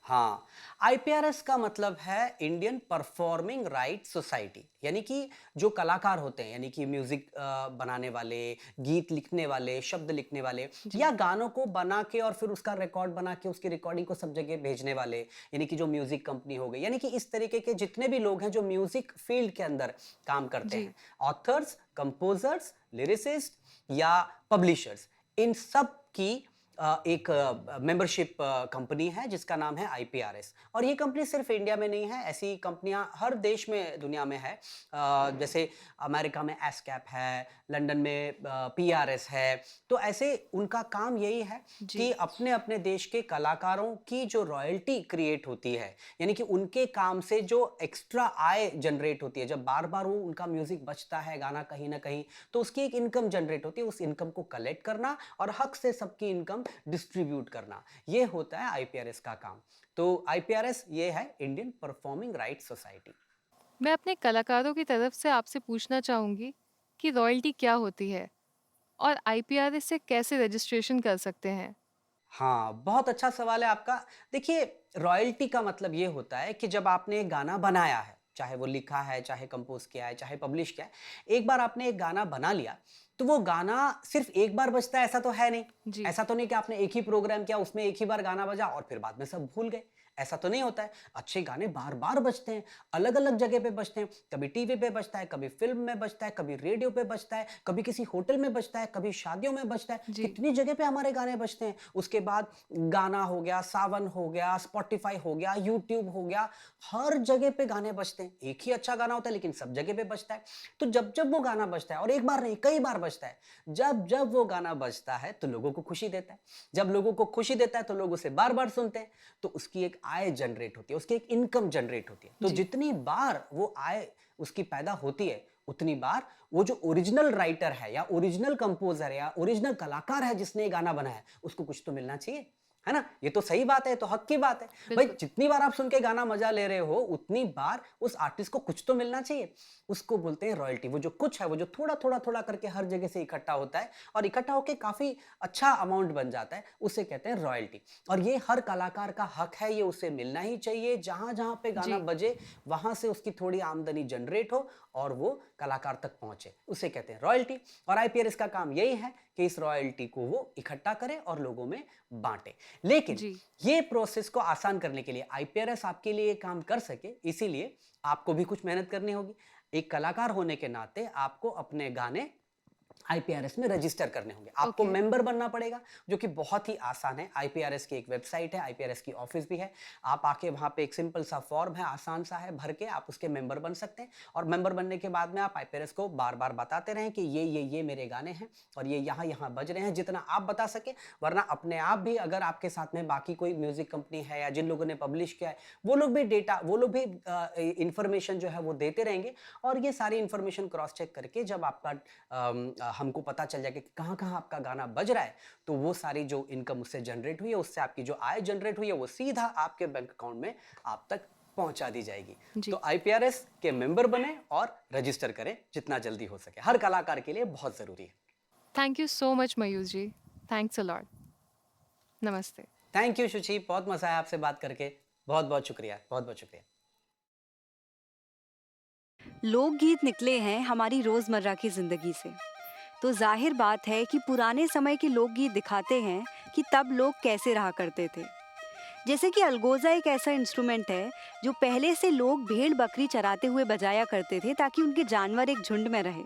हाँ, आईपीआरएस का मतलब है इंडियन परफॉर्मिंग राइट सोसाइटी, यानी कि जो कलाकार होते हैं, यानी कि म्यूजिक बनाने वाले, गीत लिखने वाले, शब्द लिखने वाले, या गानों को बना के और फिर उसका रिकॉर्ड बना के उसकी रिकॉर्डिंग को सब जगह भेजने वाले, यानी कि जो म्यूजिक कंपनी हो गई, यानी कि इस तरीके के जितने भी लोग हैं जो म्यूजिक फील्ड के अंदर काम करते हैं, ऑथर्स, कंपोजर्स, लिरिसिस्ट या पब्लिशर्स, इन सब की एक मेंबरशिप कंपनी है जिसका नाम है आईपीआरएस। और ये कंपनी सिर्फ इंडिया में नहीं है, ऐसी कंपनियां हर देश में दुनिया में है। जैसे अमेरिका में एसकैप है, लंदन में पीआरएस है। तो ऐसे उनका काम यही है कि अपने अपने देश के कलाकारों की जो रॉयल्टी क्रिएट होती है, यानी कि उनके काम से जो एक्स्ट्रा आय जनरेट होती है, जब बार बार वो उनका म्यूजिक बजता है, गाना कहीं ना कहीं, तो उसकी एक इनकम जनरेट होती है। उस इनकम को कलेक्ट करना और हक से सबकी इनकम डिस्ट्रीब्यूट करना, ये होता है आईपीआरएस का काम। तो आईपीआरएस ये है इंडियन परफॉर्मिंग राइट्स सोसाइटी। मैं अपने कलाकारों की तरफ से आपसे पूछना चाहूंगी कि रॉयल्टी क्या होती है और आईपीआरएस से कैसे रजिस्ट्रेशन कर सकते हैं। हाँ, बहुत अच्छा सवाल है आपका। देखिए, रॉयल्टी का मतलब ये होता है कि जब आपने एक गाना बनाया है, चाहे वो लिखा है, चाहे कंपोज किया है, चाहे पब्लिश किया है, एक बार आपने एक गाना बना लिया, तो वो गाना सिर्फ एक बार बजता है ऐसा तो है नहीं। ऐसा तो नहीं कि आपने एक ही प्रोग्राम किया, उसमें एक ही बार गाना बजा और फिर बाद में सब भूल गए, ऐसा तो नहीं होता है। अच्छे गाने बार बार बजते हैं, अलग अलग जगह पे बजते हैं। कभी टीवी पे बजता है, कभी फिल्म में बजता है, कभी रेडियो पे बजता है, कभी किसी होटल में बजता है, कभी शादियों में बजता है। कितनी जगह पे हमारे गाने बजते हैं। उसके बाद गाना हो गया, सावन हो गया, स्पॉटिफाई हो गया, यूट्यूब हो गया, हर जगह पे गाने बजते हैं। एक ही अच्छा गाना होता है लेकिन सब जगह पे बजता है। तो जब जब वो गाना बजता है, और एक बार नहीं कई बार बजता है, जब जब वो गाना बजता है तो लोगों को खुशी देता है। जब लोगों को खुशी देता है तो लोग उसे बार बार सुनते हैं, तो उसकी एक आय जनरेट होती है, उसकी एक इनकम जनरेट होती है। तो जितनी बार वो आय उसकी पैदा होती है, उतनी बार वो जो ओरिजिनल राइटर है या ओरिजिनल कंपोजर है या ओरिजिनल कलाकार है जिसने ये गाना बनाया है, उसको कुछ तो मिलना चाहिए, है ना। ये तो सही बात है, तो हक की बात है भाई। जितनी बार आप सुन के गाना मजा ले रहे हो, उतनी बार उस आर्टिस्ट को कुछ तो मिलना चाहिए। उसको बोलते हैं रॉयल्टी। वो जो कुछ है, वो जो थोड़ा थोड़ा थोड़ा करके हर जगह से इकट्ठा होता है और इकट्ठा होकर काफी अच्छा अमाउंट बन जाता है, उसे कहते हैं रॉयल्टी। और ये हर कलाकार का हक है, ये उसे मिलना ही चाहिए। जहां जहां पे गाना बजे वहां से उसकी थोड़ी आमदनी जनरेट हो और वो कलाकार तक पहुंचे, उसे कहते हैं रॉयल्टी। और आईपीआरएस का काम यही है कि इस रॉयल्टी को वो इकट्ठा करे और लोगों में बांटे। लेकिन ये प्रोसेस को आसान करने के लिए आईपीआरएस आपके लिए काम कर सके, इसीलिए आपको भी कुछ मेहनत करनी होगी। एक कलाकार होने के नाते आपको अपने गाने आईपीआरएस में रजिस्टर करने होंगे। आपको मेंबर बनना पड़ेगा, जो कि बहुत ही आसान है। आईपीआरएस की एक वेबसाइट है, आईपीआरएस की ऑफिस भी है। आप आके वहां पे एक सिंपल सा फॉर्म है, आसान सा है, भर के आप उसके मेंबर बन सकते हैं। और मेंबर बनने के बाद में आप आईपीआरएस को बार बार बताते रहें कि ये मेरे गाने हैं और ये यहाँ यहाँ बज रहे हैं, जितना आप बता सके। वरना अपने आप भी, अगर आपके साथ में बाकी कोई म्यूजिक कंपनी है या जिन लोगों ने पब्लिश किया है, वो लोग भी इंफॉर्मेशन जो है वो देते रहेंगे। और ये सारी इंफॉर्मेशन क्रॉस चेक करके जब आपका हमको पता चल जाएगा कि कहाँ कहाँ आपका गाना बज रहा है, तो वो सारी जो इनकम उससे जनरेट हुई है, उससे आपकी जो आय जनरेट हुई है, वो सीधा आपके बैंक अकाउंट में आप तक पहुंचा दी जाएगी। तो आईपीआरएस के मेंबर बने और रजिस्टर करें जितना जल्दी हो सके। हर कलाकार के लिए बहुत जरूरी है। Thank you so much Mayur ji. Thanks a lot. नमस्ते। थैंक यू शुचि, बहुत मजा आया आपसे बात करके। बहुत बहुत शुक्रिया, बहुत बहुत शुक्रिया। लोकगीत निकले हैं हमारी रोजमर्रा की जिंदगी से, तो जाहिर बात है कि पुराने समय के लोकगीत दिखाते हैं कि तब लोग कैसे रहा करते थे। जैसे कि अलगोजा एक ऐसा इंस्ट्रूमेंट है जो पहले से लोग भेड़ बकरी चराते हुए बजाया करते थे ताकि उनके जानवर एक झुंड में रहे।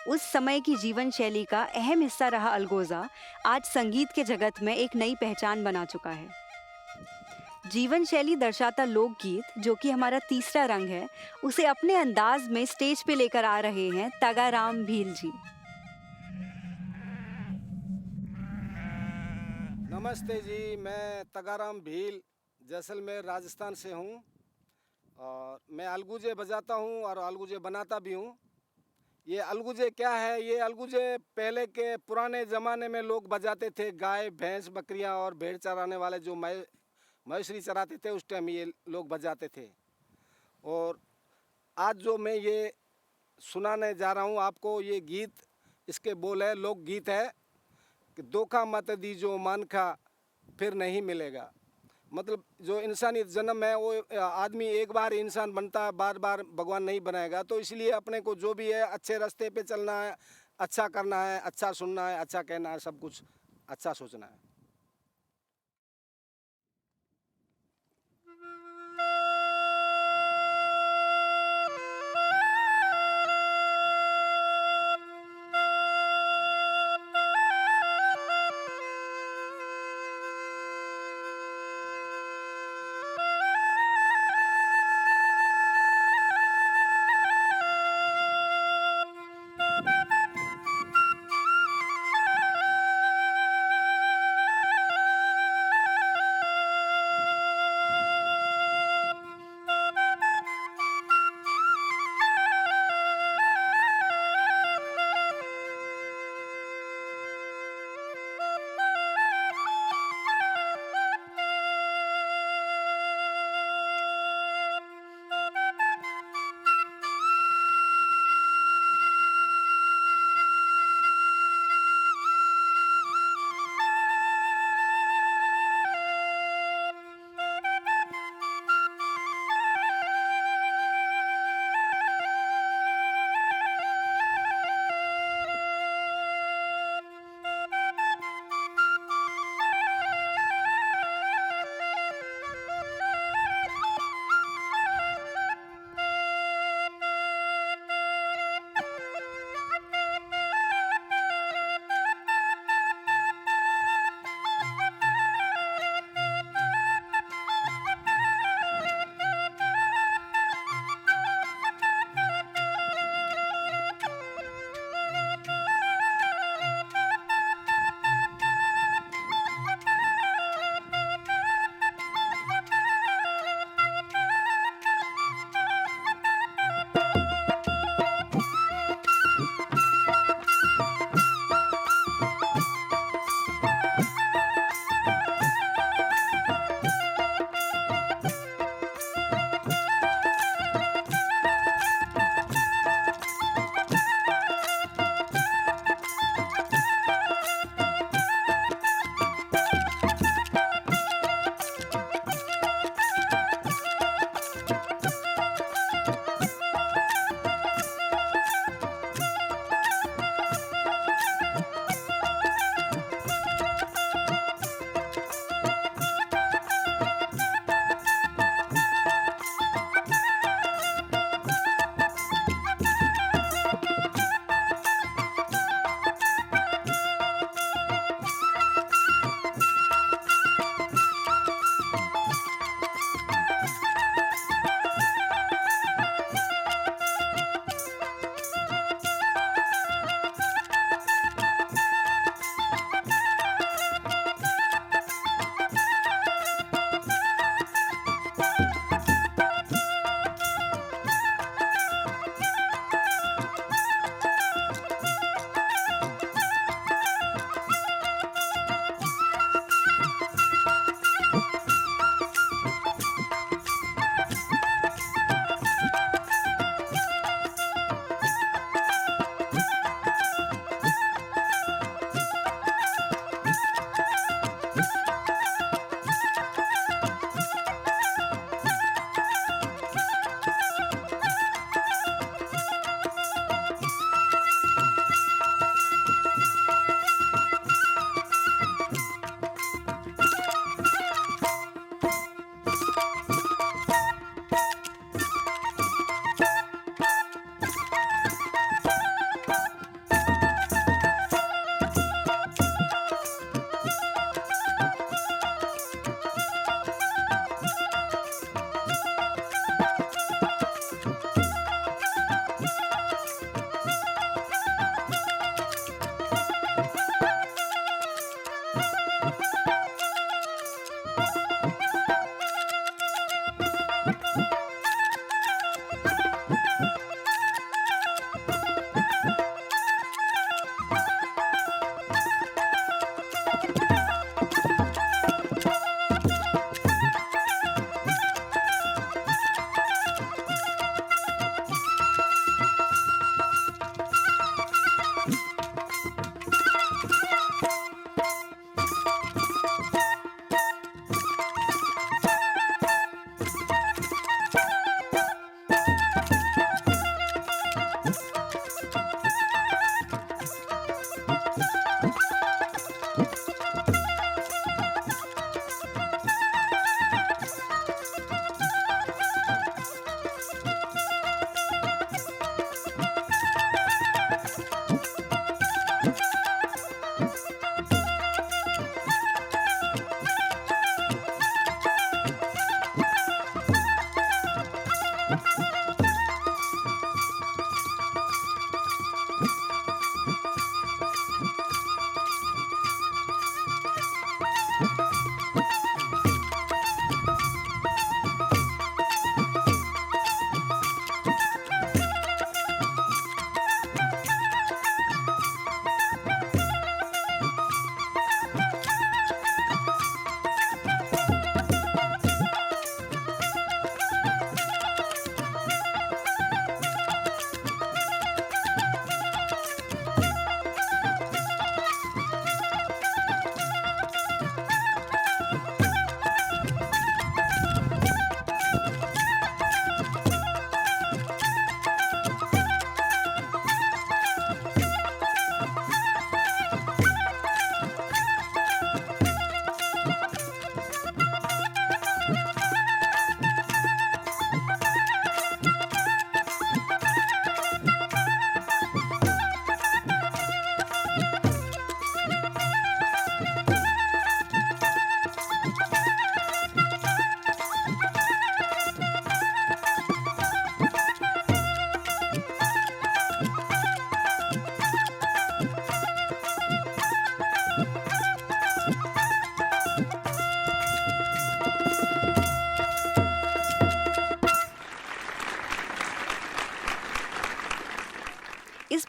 उस समय की जीवन शैली का अहम हिस्सा रहा अलगोजा आज संगीत के जगत में एक नई पहचान बना चुका है। जीवन शैली दर्शाता लोकगीत, जो कि हमारा तीसरा रंग है, उसे अपने अंदाज में स्टेज पे लेकर आ रहे हैं तगाराम भील जी। नमस्ते जी, मैं तगाराम भील जैसलमेर राजस्थान से हूँ और मैं अलगुजे बजाता हूँ और अलगुजे बनाता भी हूँ। ये अलगुजे क्या है? ये अलगुजे पहले के पुराने ज़माने में लोग बजाते थे। गाय भैंस बकरियाँ और भेड़ चराने वाले जो मवेशी चराते थे उस टाइम ये लोग बजाते थे। और आज जो मैं ये सुनाने जा रहा हूँ आपको, ये गीत, इसके बोल है, लोक गीत है कि धोखा मत दीजो मान खा फिर नहीं मिलेगा। मतलब जो इंसानी जन्म है वो आदमी एक बार इंसान बनता है, बार बार भगवान नहीं बनाएगा। तो इसलिए अपने को जो भी है अच्छे रास्ते पे चलना है, अच्छा करना है, अच्छा सुनना है, अच्छा कहना है, सब कुछ अच्छा सोचना है।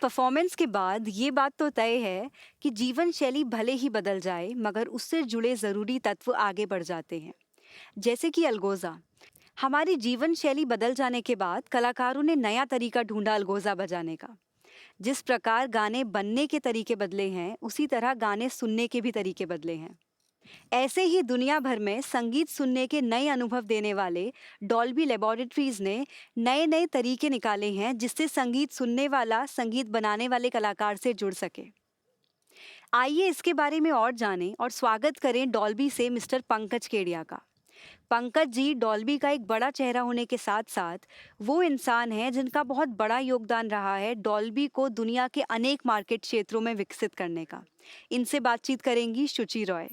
परफॉर्मेंस के बाद ये बात तो तय है कि जीवन शैली भले ही बदल जाए, मगर उससे जुड़े ज़रूरी तत्व आगे बढ़ जाते हैं। जैसे कि अलगोज़ा। हमारी जीवन शैली बदल जाने के बाद कलाकारों ने नया तरीका ढूंढा अलगोज़ा बजाने का। जिस प्रकार गाने बनने के तरीके बदले हैं, उसी तरह गाने सुनने के भी तरीके बदले हैं। ऐसे ही दुनिया भर में संगीत सुनने के नए अनुभव देने वाले डॉल्बी लेबोरेटरीज ने नए नए तरीके निकाले हैं, जिससे संगीत सुनने वाला संगीत बनाने वाले कलाकार से जुड़ सके। आइए इसके बारे में और जानें और स्वागत करें डॉल्बी से मिस्टर पंकज केडिया का। पंकज जी डॉल्बी का एक बड़ा चेहरा होने के साथ साथ वो इंसान हैं जिनका बहुत बड़ा योगदान रहा है डॉल्बी को दुनिया के अनेक मार्केट क्षेत्रों में विकसित करने का। इनसे बातचीत करेंगी शुचि रॉय।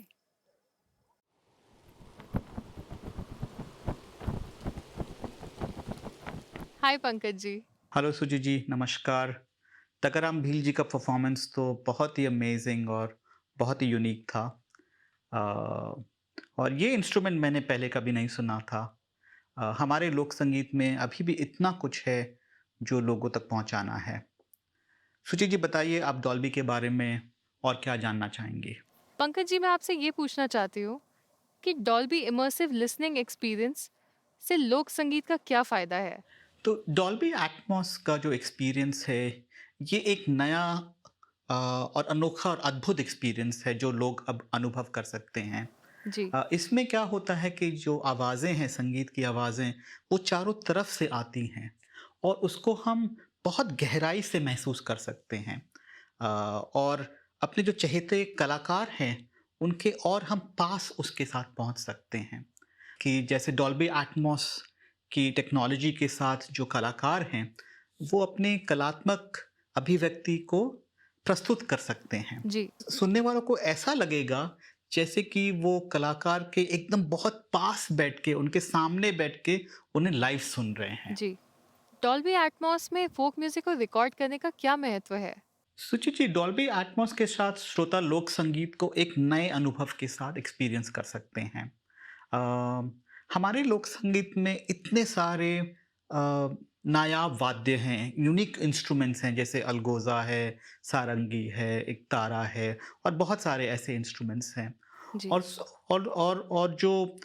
हाय पंकज जी। हेलो सुजी जी, नमस्कार। तकराम भील जी का परफॉर्मेंस तो बहुत ही अमेजिंग और बहुत ही यूनिक था। और ये इंस्ट्रूमेंट मैंने पहले कभी नहीं सुना था। हमारे लोक संगीत में अभी भी इतना कुछ है जो लोगों तक पहुंचाना है। सुजी जी बताइए, आप डॉल्बी के बारे में और क्या जानना चाहेंगे? पंकज जी, मैं आपसे ये पूछना चाहती हूँ कि डॉल्बी इमर्सिव लिसनिंग एक्सपीरियंस से लोक संगीत का क्या फ़ायदा है? तो डॉल्बी एटमॉस का जो एक्सपीरियंस है, ये एक नया और अनोखा और अद्भुत एक्सपीरियंस है जो लोग अब अनुभव कर सकते हैं। जी। इसमें क्या होता है कि जो आवाज़ें हैं, संगीत की आवाज़ें, वो चारों तरफ से आती हैं और उसको हम बहुत गहराई से महसूस कर सकते हैं। और अपने जो चहेते कलाकार हैं, उनके और हम पास उसके साथ पहुंच सकते हैं। कि जैसे डॉल्बी एटमॉस की टेक्नोलॉजी के साथ जो कलाकार हैं, वो अपने कलात्मक अभिव्यक्ति को प्रस्तुत कर सकते हैं। जी। सुनने वालों को ऐसा लगेगा जैसे कि वो कलाकार के एकदम बहुत पास बैठ के, उनके सामने बैठ के उन्हें लाइव सुन रहे हैं। जी। डॉल्बी एटमॉस में फोक म्यूजिक को रिकॉर्ड करने का क्या महत्व है? सुचि जी, डॉल्बी एटमॉस के साथ श्रोता लोक संगीत को एक नए अनुभव के साथ एक्सपीरियंस कर सकते हैं। हमारे लोक संगीत में इतने सारे नायाब वाद्य हैं, यूनिक इंस्ट्रूमेंट्स हैं, जैसे अलगोज़ा है, सारंगी है, एक तारा है और बहुत सारे ऐसे इंस्ट्रूमेंट्स हैं। जी। और जो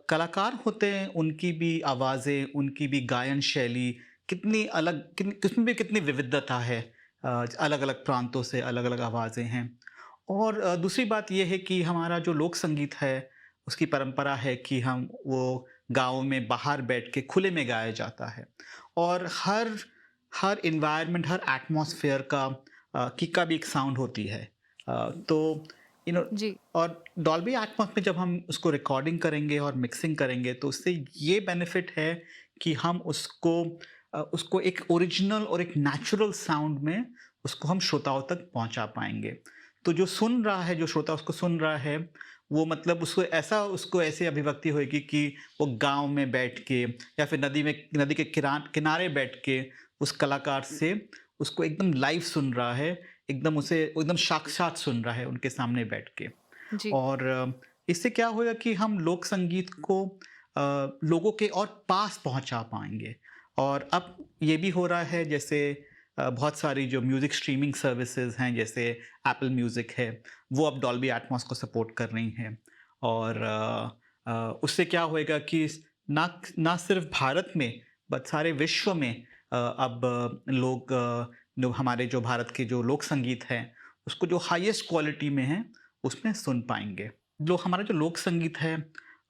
कलाकार होते हैं, उनकी भी आवाज़ें, उनकी भी गायन शैली कितनी अलग, किसमें भी कितनी विविधता है। अलग अलग प्रांतों से अलग अलग आवाज़ें हैं। और दूसरी बात यह है कि हमारा जो लोक संगीत है, उसकी परंपरा है कि हम वो गाँव में बाहर बैठ के खुले में गाया जाता है और हर इन्वायरमेंट, हर एटमॉस्फेयर का भी एक साउंड होती है। तो जी। और डॉल्बी एटमॉस में जब हम उसको रिकॉर्डिंग करेंगे और मिक्सिंग करेंगे, तो उससे ये बेनिफिट है कि हम उसको एक ओरिजिनल और एक नेचुरल साउंड में उसको हम श्रोताओं तक पहुंचा पाएंगे। तो जो सुन रहा है, जो श्रोता उसको सुन रहा है, वो मतलब उसको ऐसे अभिव्यक्ति होगी कि वो गांव में बैठ के या फिर नदी के किनारे बैठ के उस कलाकार से उसको एकदम लाइव सुन रहा है, एकदम साक्षात सुन रहा है उनके सामने बैठ के। जी। और इससे क्या होगा कि हम लोक संगीत को लोगों के और पास पहुंचा पाएंगे। और अब ये भी हो रहा है, जैसे बहुत सारी जो म्यूज़िक स्ट्रीमिंग सर्विसेज हैं, जैसे एप्पल म्यूज़िक है, वो अब डॉल्बी एटमॉस को सपोर्ट कर रही हैं। और उससे क्या होएगा कि ना सिर्फ भारत में बट सारे विश्व में अब लोग हमारे जो भारत के जो लोक संगीत हैं, उसको जो हाईएस्ट क्वालिटी में है उसमें सुन पाएंगे। हमारा जो लोक संगीत है,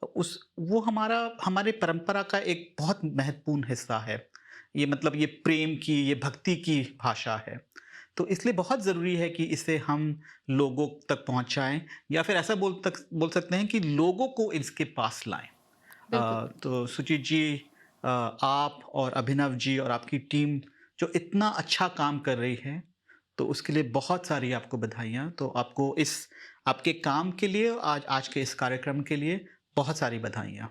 वो हमारे परंपरा का एक बहुत महत्वपूर्ण हिस्सा है। ये मतलब ये प्रेम की, ये भक्ति की भाषा है। तो इसलिए बहुत ज़रूरी है कि इसे हम लोगों तक पहुंचाएं, या फिर ऐसा बोल सकते हैं कि लोगों को इसके पास लाएं। तो सुचित जी, आप और अभिनव जी और आपकी टीम जो इतना अच्छा काम कर रही है, तो उसके लिए बहुत सारी आपको बधाइयाँ। तो आपको आपके काम के लिए, आज के इस कार्यक्रम के लिए बहुत सारी बधाइयाँ।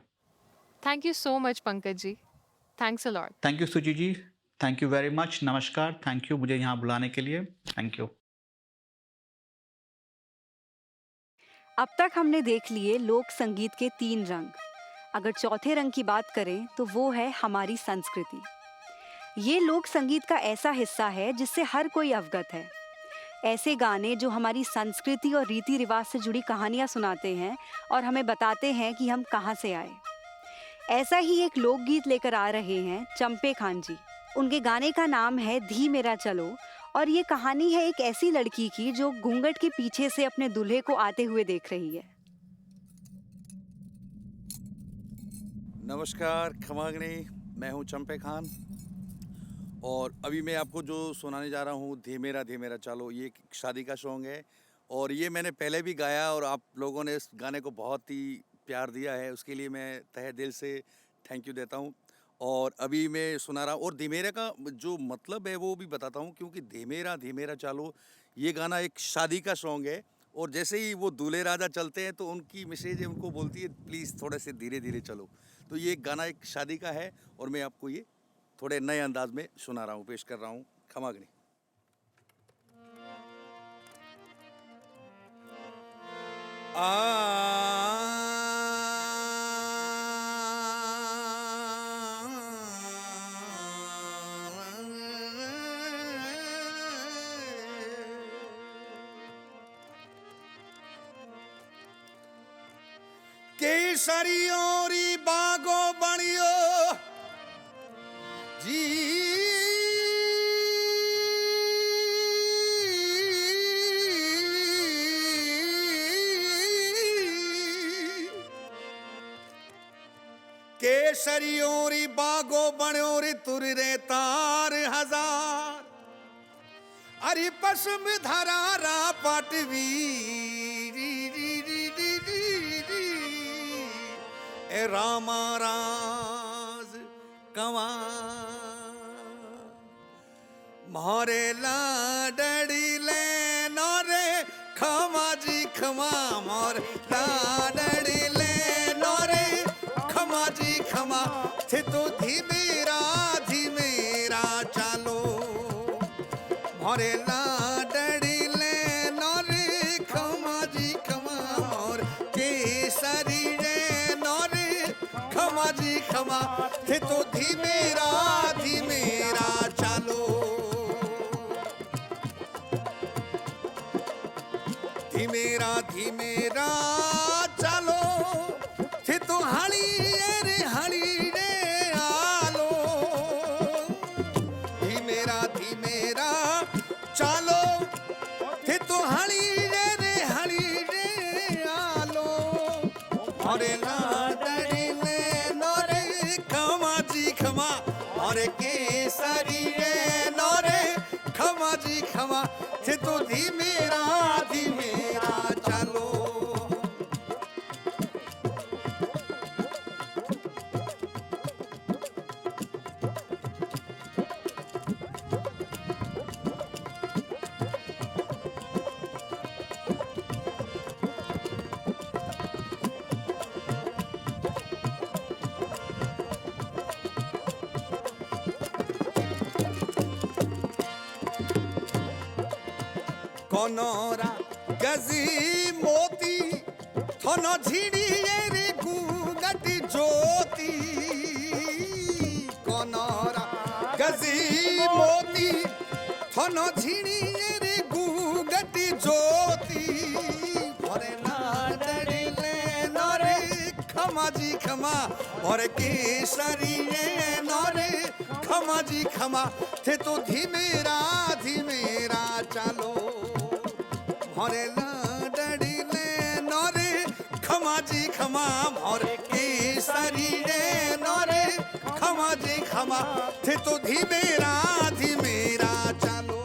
Thank you so much Pankaj ji. Thanks a lot. Thank you Suji ji, thank you very much. नमस्कार, थैंक यू मुझे यहाँ बुलाने के लिए। Thank you. अब तक हमने देख लिए लोक संगीत के 3 रंग। अगर चौथे रंग की बात करें तो वो है हमारी संस्कृति। ये लोक संगीत का ऐसा हिस्सा है जिससे हर कोई अवगत है। ऐसे गाने जो हमारी संस्कृति और रीति रिवाज से जुड़ी कहानियां सुनाते हैं और हमें बताते हैं कि हम कहाँ से आए। ऐसा ही एक लोकगीत लेकर आ रहे हैं चंपे खान जी। उनके गाने का नाम है धी मेरा चलो और ये कहानी है एक ऐसी लड़की की जो घूंघट के पीछे से अपने दूल्हे को आते हुए देख रही है। नमस्कार खमागणी, मैं हूं चंपे खान और अभी मैं आपको जो सुनाने जा रहा हूं धी मेरा चालो, ये एक शादी का सॉन्ग है और ये मैंने पहले भी गाया और आप लोगों ने इस गाने को बहुत ही प्यार दिया है, उसके लिए मैं तहे दिल से थैंक यू देता हूं। और अभी मैं सुना रहा हूँ और धीमेरा का जो मतलब है वो भी बताता हूँ, क्योंकि धीमेरा चालो ये गाना एक शादी का सॉन्ग है और जैसे ही वो दूल्हे राजा चलते हैं तो उनकी मैसेज है, उनको बोलती है प्लीज़ थोड़े से धीरे धीरे चलो। तो ये गाना एक शादी का है और मैं आपको ये थोड़े नए अंदाज में सुना रहा हूँ, पेश कर रहा हूँ। खमागनी। केसरियों री बागो बणियो जी केसरियों री बागो बण्यो रे तुर रे तार हजार अरे पश्म धरारा पटवी रामा राज कंवा मोरे लाडड़ी ले नौरे खमा जी खमा मोर लाडड़ी ले नौरे खमा जी खमा थे तो धीमेरा चालो मोरे लाडड़ी ले नौरे खमा जी खमा मोर केसरी खमा जी खमा थे तो धीमेरा चालो धीमेरा चालो थे तो हड़ी रे आलो धीमेरा चालो थे तो हड़ी रे आलो अरे और केसरी रे नौरे खमा जी खमा थे तो धीमेरा चालो। कोनोरा गजी मोती थोनो झिड़ी रे गुगट ज्योति कोनोरा गजी मोती थोनो झिड़ी रे गुगट ज्योति भरे नाडड़ी ले नौरे खमा जी खमा और केसरी रे नौरे खमा जी खमा थे तो धीमेरा चालो मोरे लाडड़ी ले नौरे खमा जी खमा मोरे केसरी रे नौरे खमा जी खमा थे तो धीमेरा चालो।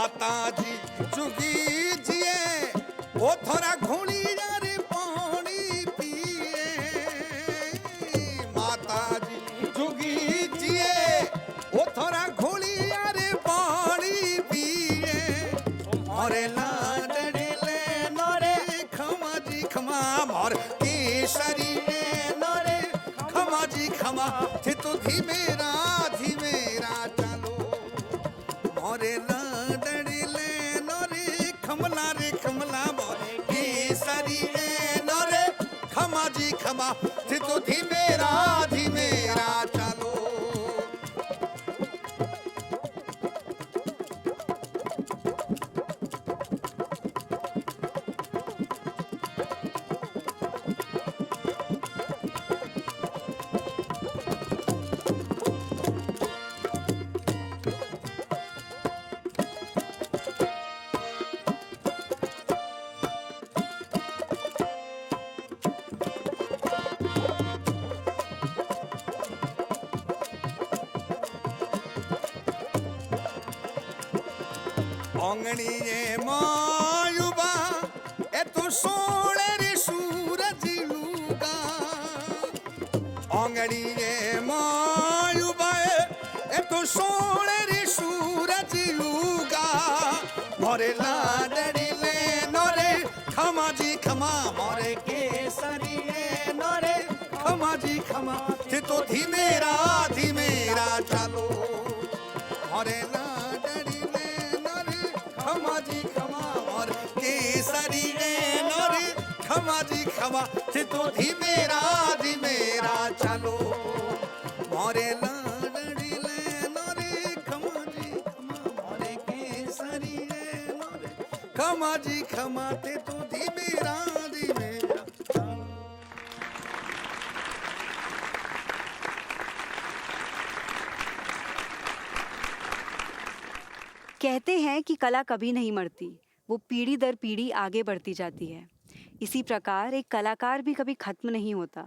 माता जी जुगी जिए वो थोड़ा घोड़ी यार पानी पिए माता जी जुगी जिए वो थोड़ा घोड़ी यार पानी पिए मोरे लाडड़ी ले नोरे खमा जी खमा मोर केसरी ले नोरे खमा जी खमा थे तो धीमेरा चलो मोरे लाडड़ी ले नोरे खमला रे खमला मोरे केसरी ले नोरे खमा जी खमा थे तो धीमेरा चलो ओंगणी रे मायुबा ए तो सोने रे सूरज लूगा ओंगणी रे मायुबा ए तो सोने रे सूरज लूगा मोरे लाडड़ी ले नोरे खमा जी खमा मोरे केसरी ले नोरे खमा जी खमा थे तो धीमेरा चलो मोरे लाडड़ी ले नोरे खमा जी खमा और केसरी ले नोरे खमा जी खमा थे तो धीमेरा चलो मोरे लाडड़ी ले नोरे खमा जी खमा मोरे केसरी ले नोरे खमा जी खमा थे तो धीमेरा कहते हैं कि कला कभी नहीं मरती, वो पीढ़ी दर पीढ़ी आगे बढ़ती जाती है। इसी प्रकार एक कलाकार भी कभी खत्म नहीं होता,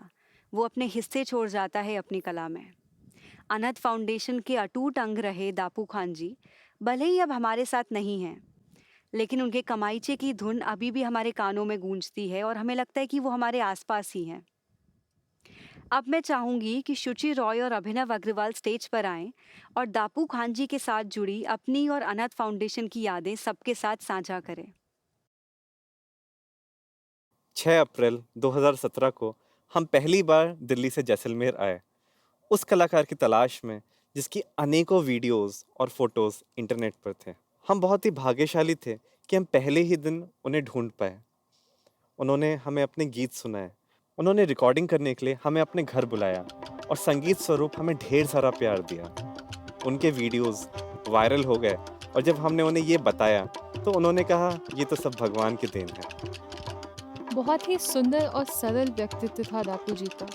वो अपने हिस्से छोड़ जाता है अपनी कला में। अनहद फाउंडेशन के अटूट अंग रहे दापू खान जी भले ही अब हमारे साथ नहीं हैं, लेकिन उनके कमाईचे की धुन अभी भी हमारे कानों में गूंजती है और हमें लगता है कि वो हमारे आसपास ही हैं। अब मैं चाहूंगी कि शुचि रॉय और अभिनव अग्रवाल स्टेज पर आएं और दापू खान जी के साथ जुड़ी अपनी और अनहद फाउंडेशन की यादें सबके साथ साझा करें। 6 अप्रैल 2017 को हम पहली बार दिल्ली से जैसलमेर आए, उस कलाकार की तलाश में जिसकी अनेकों वीडियोस और फोटोज इंटरनेट पर थे। हम बहुत ही भाग्यशाली थे कि हम पहले ही दिन उन्हें ढूंढ पाए। उन्होंने हमें अपने गीत सुनाए, उन्होंने रिकॉर्डिंग करने के लिए हमें अपने घर बुलाया और संगीत स्वरूप हमें ढेर सारा प्यार दिया। उनके वीडियोस वायरल हो गए और जब हमने उन्हें ये बताया तो उन्होंने कहा ये तो सब भगवान की देन है। बहुत ही सुंदर और सरल व्यक्तित्व था दापू जी का,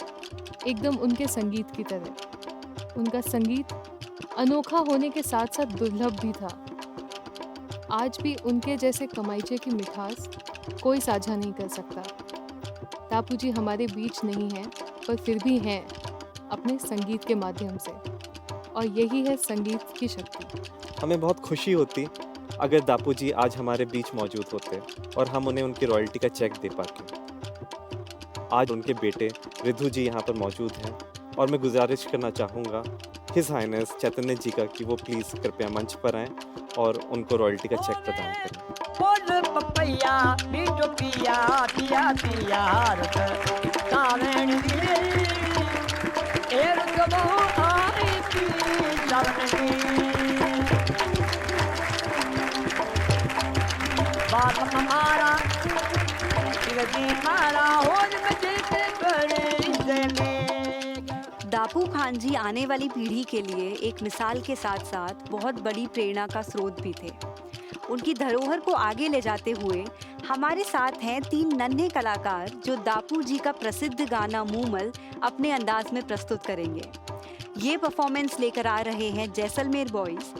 एकदम उनके संगीत की तरह। उनका संगीत अनोखा होने के साथ साथ दुर्लभ भी था। आज भी उनके जैसे कमाईचे की मिठास कोई साझा नहीं कर सकता। दापू जी हमारे बीच नहीं हैं, पर फिर भी हैं अपने संगीत के माध्यम से, और यही है संगीत की शक्ति। हमें बहुत खुशी होती अगर दापू जी आज हमारे बीच मौजूद होते और हम उन्हें उनकी रॉयल्टी का चेक दे पाते। आज उनके बेटे रिद्धू जी यहाँ पर मौजूद हैं और मैं गुजारिश करना चाहूँगा हिज हाइनेस चैतन्य जी का कि वो प्लीज़ कृपया मंच पर आएँ और उनको रॉयल्टी का चेक प्रदान करें। बोल पपैया मीठो पिया पिया पिया रत कावण दी एर गबो आई पी चरण बात हमारा शिवजी मारा होज में जैसे बड़े जले। दापू खान जी आने वाली पीढ़ी के लिए एक मिसाल के साथ साथ बहुत बड़ी प्रेरणा का स्रोत भी थे। उनकी धरोहर को आगे ले जाते हुए हमारे साथ हैं 3 नन्हे कलाकार जो दापू जी का प्रसिद्ध गाना मूमल अपने अंदाज में प्रस्तुत करेंगे। ये परफॉर्मेंस लेकर आ रहे हैं जैसलमेर बॉयज,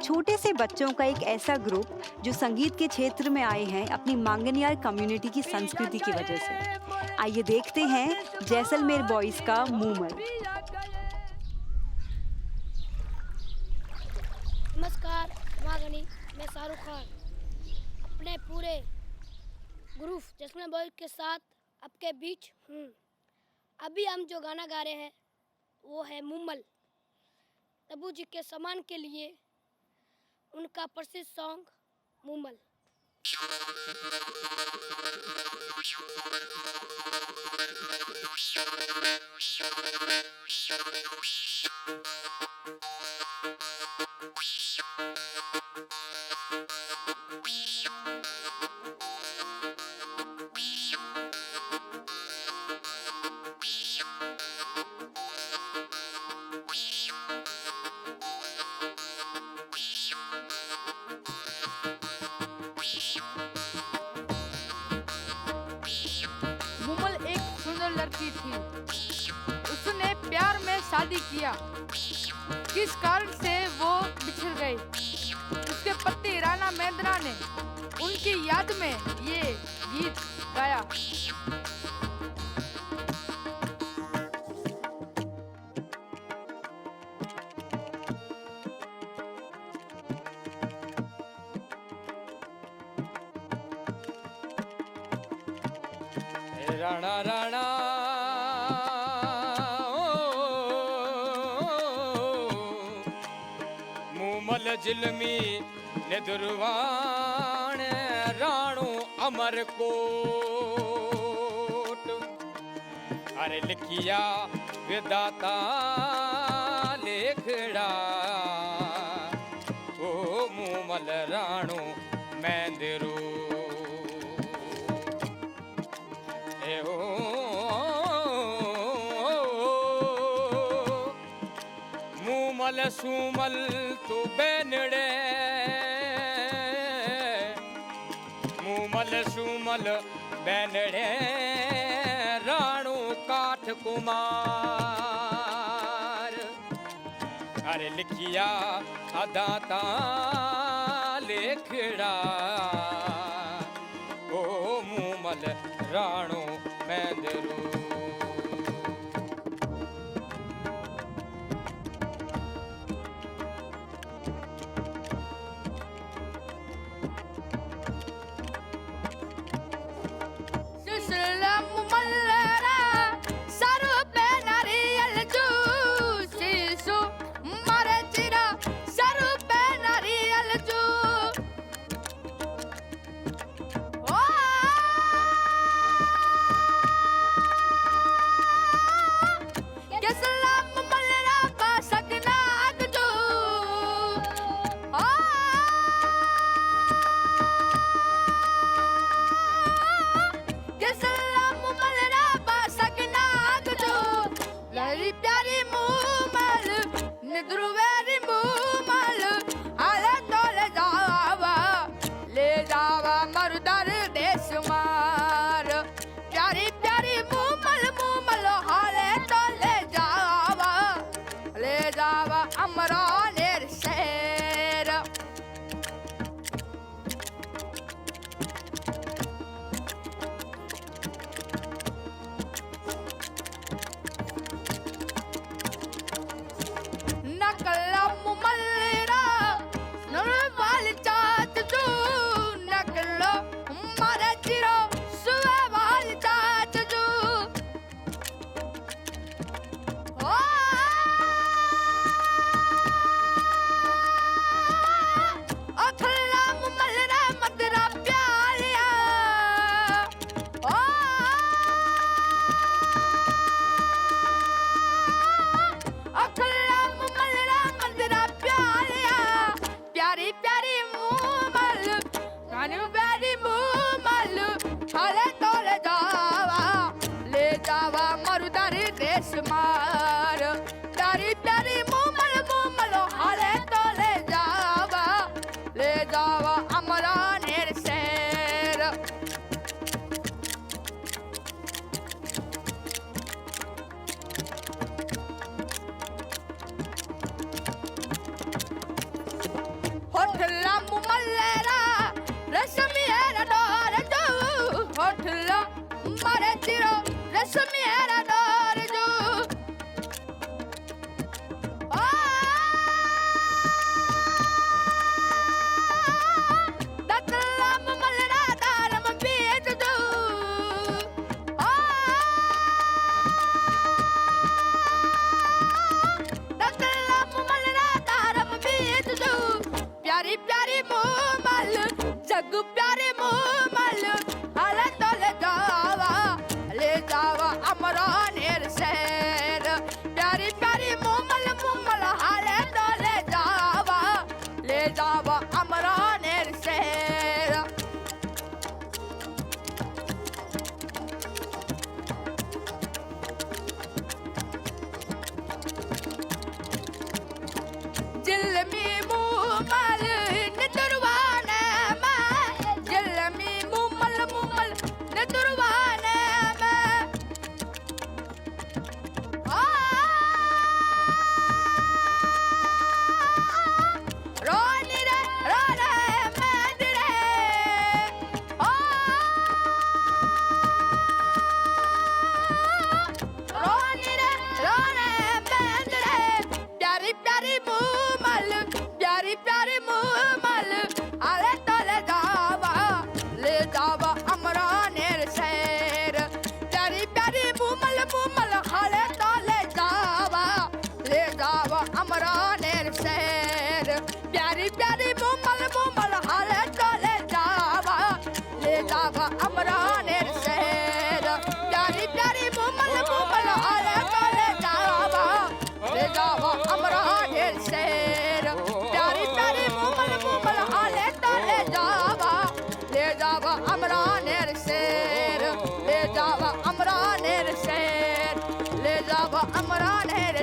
छोटे से बच्चों का एक ऐसा ग्रुप जो संगीत के क्षेत्र में आए हैं अपनी मांगनियार कम्युनिटी की संस्कृति की वजह से। आइए देखते हैं जैसलमेर बॉयज का मूमल। नमस्कार, मागनी मैं शाहरुख खान अपने पूरे ग्रुप जैस्मिन बॉयज के साथ आपके बीच हूँ। अभी हम जो गाना गा रहे हैं वो है मुमल। तब्बू जी के सम्मान के लिए उनका प्रसिद्ध सॉन्ग मुमल। मुमल एक सुंदर लड़की थी। उसने प्यार में शादी किया, किस कारण से वो बिछड़ गई। उसके पति राणा मेंद्रा ने उनकी याद में ये गीत गाया। राणा राणा मुमल जिलमी ने दुर्वाण राणू अमर कोट। अरे लिखिया विदाता लेखड़ा ओ मुमल राणू मैंदरू मुमल सुमल तू बेनड़े मुमल सुमल बेनड़े राणू काठ कुमार। अरे लिखिया अदाता लेखड़ा ओ मुमल राणू मैंदरू।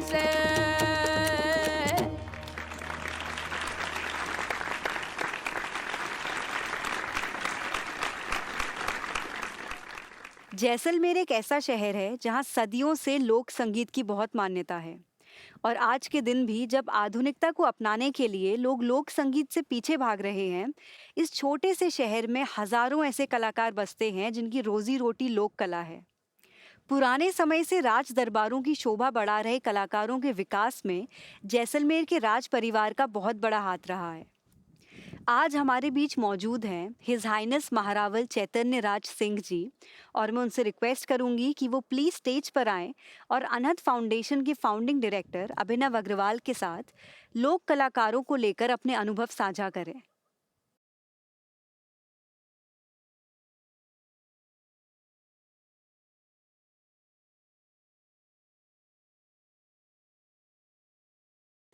से। जैसलमेर एक ऐसा शहर है जहां सदियों से लोक संगीत की बहुत मान्यता है और आज के दिन भी जब आधुनिकता को अपनाने के लिए लोग लोक संगीत से पीछे भाग रहे हैं, इस छोटे से शहर में हजारों ऐसे कलाकार बसते हैं जिनकी रोजी रोटी लोक कला है। पुराने समय से राज दरबारों की शोभा बढ़ा रहे कलाकारों के विकास में जैसलमेर के राज परिवार का बहुत बड़ा हाथ रहा है। आज हमारे बीच मौजूद हैं हिज हाइनेस महारावल चैतन्य राज सिंह जी और मैं उनसे रिक्वेस्ट करूंगी कि वो प्लीज स्टेज पर आएं और अनहद फाउंडेशन के फाउंडिंग डायरेक्टर अभिनव अग्रवाल के साथ लोक कलाकारों को लेकर अपने अनुभव साझा करें।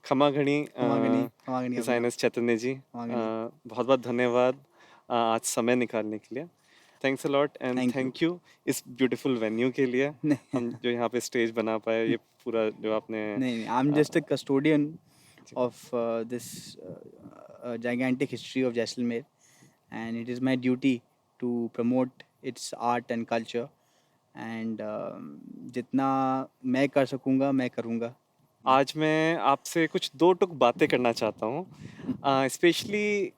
खमागणी खमागणी डिजाइनर्स चैतन्य जी, बहुत बहुत धन्यवाद आज समय निकालने के लिए। Thanks a lot and thank you इस ब्यूटीफुल वेन्यू के लिए। हम जो यहाँ पे स्टेज बना पाए, ये पूरा जो आपने नहीं, I am just a custodian of this gigantic history of Jaisalmer, and it is my duty to promote its art and culture, and जितना मैं कर सकूँगा मैं करूँगा। आज मैं आपसे कुछ दो टुक बातें करना चाहता हूँ, स्पेशली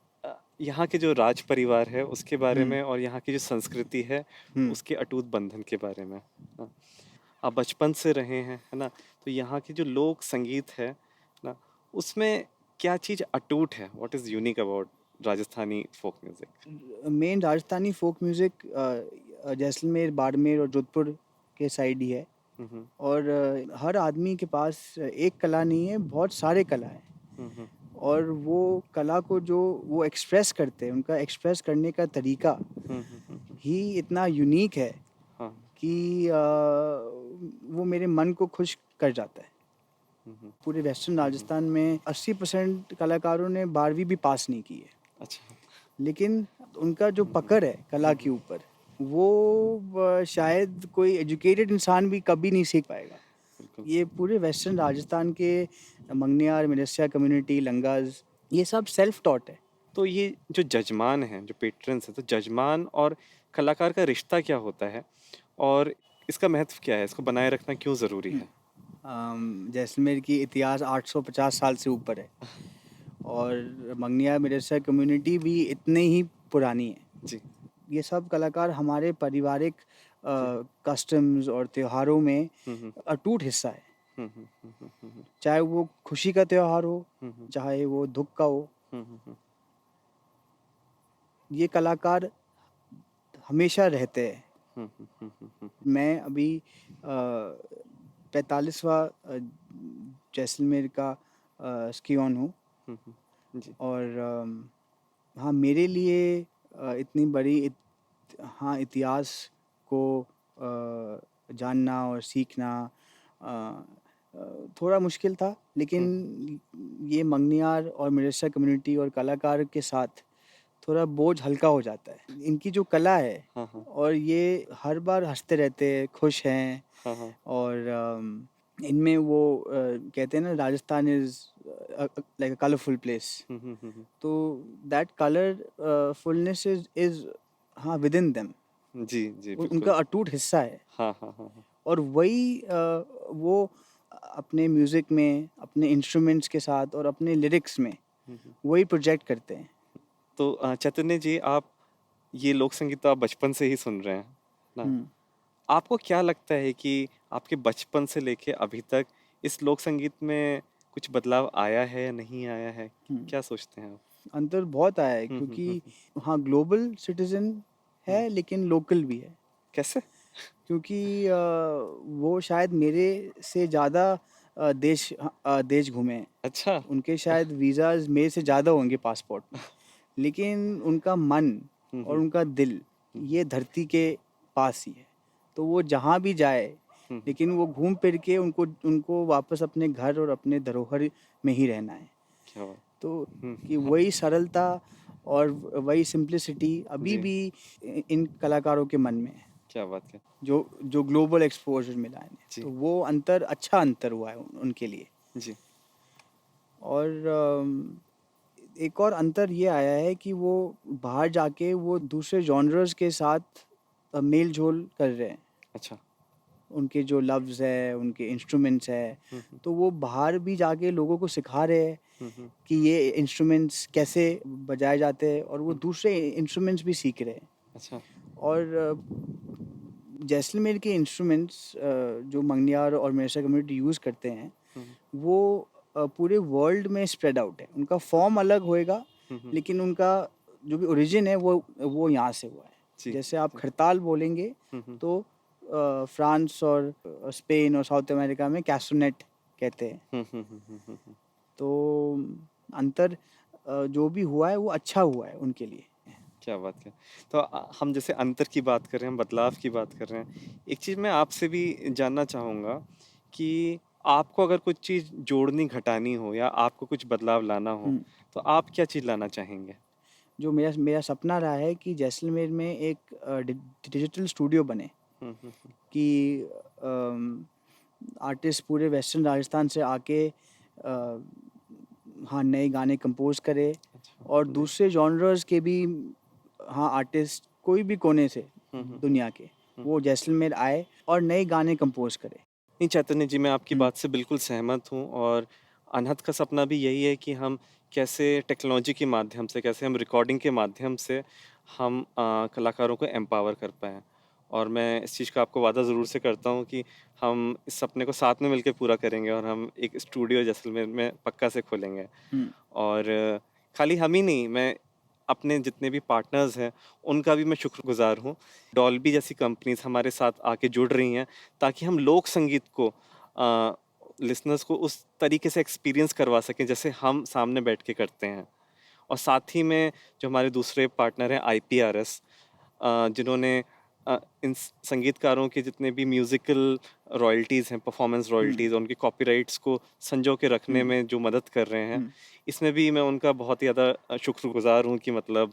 यहाँ के जो राज परिवार है उसके बारे में और यहाँ की जो संस्कृति है उसके अटूट बंधन के बारे में। आप बचपन से रहे हैं, है ना, तो यहाँ की जो लोक संगीत है ना, उसमें क्या चीज़ अटूट है? What is unique about Rajasthani folk music? Main Rajasthani folk music Jaisalmer, Barmer और जोधपुर के साइड ही है, और हर आदमी के पास एक कला नहीं है, बहुत सारे कला है, और वो कला को जो वो एक्सप्रेस करते हैं, उनका एक्सप्रेस करने का तरीका ही इतना यूनिक है कि वो मेरे मन को खुश कर जाता है। पूरे वेस्टर्न राजस्थान में 80% कलाकारों ने 12वीं भी पास नहीं की है। अच्छा। लेकिन उनका जो पकड़ है कला के ऊपर, वो शायद कोई एजुकेटेड इंसान भी कभी नहीं सीख पाएगा। ये पूरे वेस्टर्न राजस्थान के मंगनियार, मिरसिया कम्युनिटी, लंगाज, ये सब सेल्फ टॉट है। तो ये जो जजमान हैं, जो पेट्रन्स हैं, तो जजमान और कलाकार का रिश्ता क्या होता है और इसका महत्व क्या है? इसको बनाए रखना क्यों ज़रूरी है? जैसलमेर की इतिहास 850 साल से ऊपर है, और मंगनिया मिरसिया कम्युनिटी भी इतने ही पुरानी है जी। ये सब कलाकार हमारे पारिवारिक कस्टम्स और त्योहारों में अटूट हिस्सा है, चाहे वो खुशी का त्योहार हो, चाहे वो दुख का हो। ये कलाकार हमेशा रहते हैं। मैं अभी 45वां जैसलमेर का स्कीओन हूँ, और हाँ, मेरे लिए इतनी बड़ी इतिहास को जानना और सीखना थोड़ा मुश्किल था, लेकिन ये मंगनियार और मिरसिया कम्युनिटी और कलाकार के साथ थोड़ा बोझ हल्का हो जाता है। इनकी जो कला है, और ये हर बार हंसते रहते हैं, खुश हैं, और इनमें वो कहते हैं ना, Rajasthan is like a colourful place, तो दैट कलर फुलनेस इज हाँ विद इन देम। जी जी, उनका अटूट हिस्सा है। और वही वो अपने म्यूजिक में, अपने इंस्ट्रूमेंट्स के साथ और अपने लिरिक्स में वही प्रोजेक्ट करते हैं। तो चैतन्य जी, आप ये लोक संगीत तो आप बचपन से ही सुन रहे हैं ना, आपको क्या लगता है कि आपके बचपन से लेके अभी तक इस लोक संगीत में कुछ बदलाव आया है या नहीं आया है? क्या सोचते हैं आप? अंतर बहुत आया है, क्योंकि हाँ, ग्लोबल सिटीजन है लेकिन लोकल भी है। कैसे? क्योंकि वो शायद मेरे से ज़्यादा देश घूमे हैं। अच्छा। उनके शायद वीज़ाज मेरे से ज़्यादा होंगे पासपोर्ट में, लेकिन उनका मन और उनका दिल ये धरती के पास ही है। तो वो जहाँ भी जाए, लेकिन वो घूम फिर के उनको वापस अपने घर और अपने धरोहर में ही रहना है। क्या बात। तो कि वही सरलता और वही सिंप्लिसिटी अभी भी इन कलाकारों के मन में है। क्या बात है। जो जो ग्लोबल एक्सपोजर मिला है जी। तो वो अंतर अच्छा अंतर हुआ है उनके लिए। जी। और एक और अंतर ये आया है कि वो बाहर जाके वो दूसरे जॉनर्स के साथ मेल जोल कर रहे हैं। अच्छा। उनके जो लफ्ज़ है, उनके इंस्ट्रूमेंट्स है, हम्म, तो वो बाहर भी जाके लोगों को सिखा रहे हैं हम्म, कि ये इंस्ट्रूमेंट्स कैसे बजाए जाते हैं, और वो दूसरे इंस्ट्रूमेंट्स भी सीख रहे हैं। अच्छा। और जैसलमेर के इंस्ट्रूमेंट्स जो मंगनियार और मेरसा कम्युनिटी यूज़ करते हैं, हम्म, वो पूरे वर्ल्ड में स्प्रेड आउट है। उनका फॉर्म अलग होएगा, हम्म, लेकिन उनका जो भी ओरिजिन है वो यहाँ से हुआ है। जी। जैसे आप खड़ताल बोलेंगे हम्म, तो फ्रांस और स्पेन और साउथ अमेरिका में कैस्टोनेट कहते हैं। तो अंतर जो भी हुआ है वो अच्छा हुआ है उनके लिए। क्या बात है। तो हम जैसे अंतर की बात कर रहे हैं, बदलाव की बात कर रहे हैं, एक चीज़ मैं आपसे भी जानना चाहूँगा कि आपको अगर कुछ चीज़ जोड़नी घटानी हो या आपको कुछ बदलाव लाना हो, तो आप क्या चीज़ लाना चाहेंगे? जो मेरा सपना रहा है कि जैसलमेर में एक डिजिटल स्टूडियो बने, कि आर्टिस्ट पूरे वेस्टर्न राजस्थान से आके हाँ नए गाने कंपोज करे, और दूसरे जॉनर्स के भी हाँ आर्टिस्ट कोई भी कोने से दुनिया के वो जैसलमेर आए और नए गाने कंपोज करे। नहीं चैतन्य जी, मैं आपकी बात से बिल्कुल सहमत हूँ और अनहद का सपना भी यही है कि हम कैसे टेक्नोलॉजी के माध्यम से, कैसे हम रिकॉर्डिंग के माध्यम से हम कलाकारों को एम्पावर कर पाएँ। और मैं इस चीज़ का आपको वादा ज़रूर से करता हूँ कि हम इस सपने को साथ में मिलकर पूरा करेंगे और हम एक स्टूडियो जैसलमेर में पक्का से खोलेंगे। और खाली हम ही नहीं, मैं अपने जितने भी पार्टनर्स हैं उनका भी मैं शुक्रगुजार हूँ। डॉल्बी जैसी कंपनीज हमारे साथ आके जुड़ रही हैं ताकि हम लोक संगीत को लिसनर्स को उस तरीके से एक्सपीरियंस करवा सकें जैसे हम सामने बैठ के करते हैं। और साथ ही में जो हमारे दूसरे पार्टनर हैं IPRS, जिन्होंने इन संगीतकारों के जितने भी म्यूज़िकल रॉयल्टीज़ हैं, परफॉर्मेंस रॉयल्टीज़, उनके कॉपीराइट्स को संजो के रखने में जो मदद कर रहे हैं, इसमें भी मैं उनका बहुत ही ज़्यादा शुक्रगुजार हूँ कि मतलब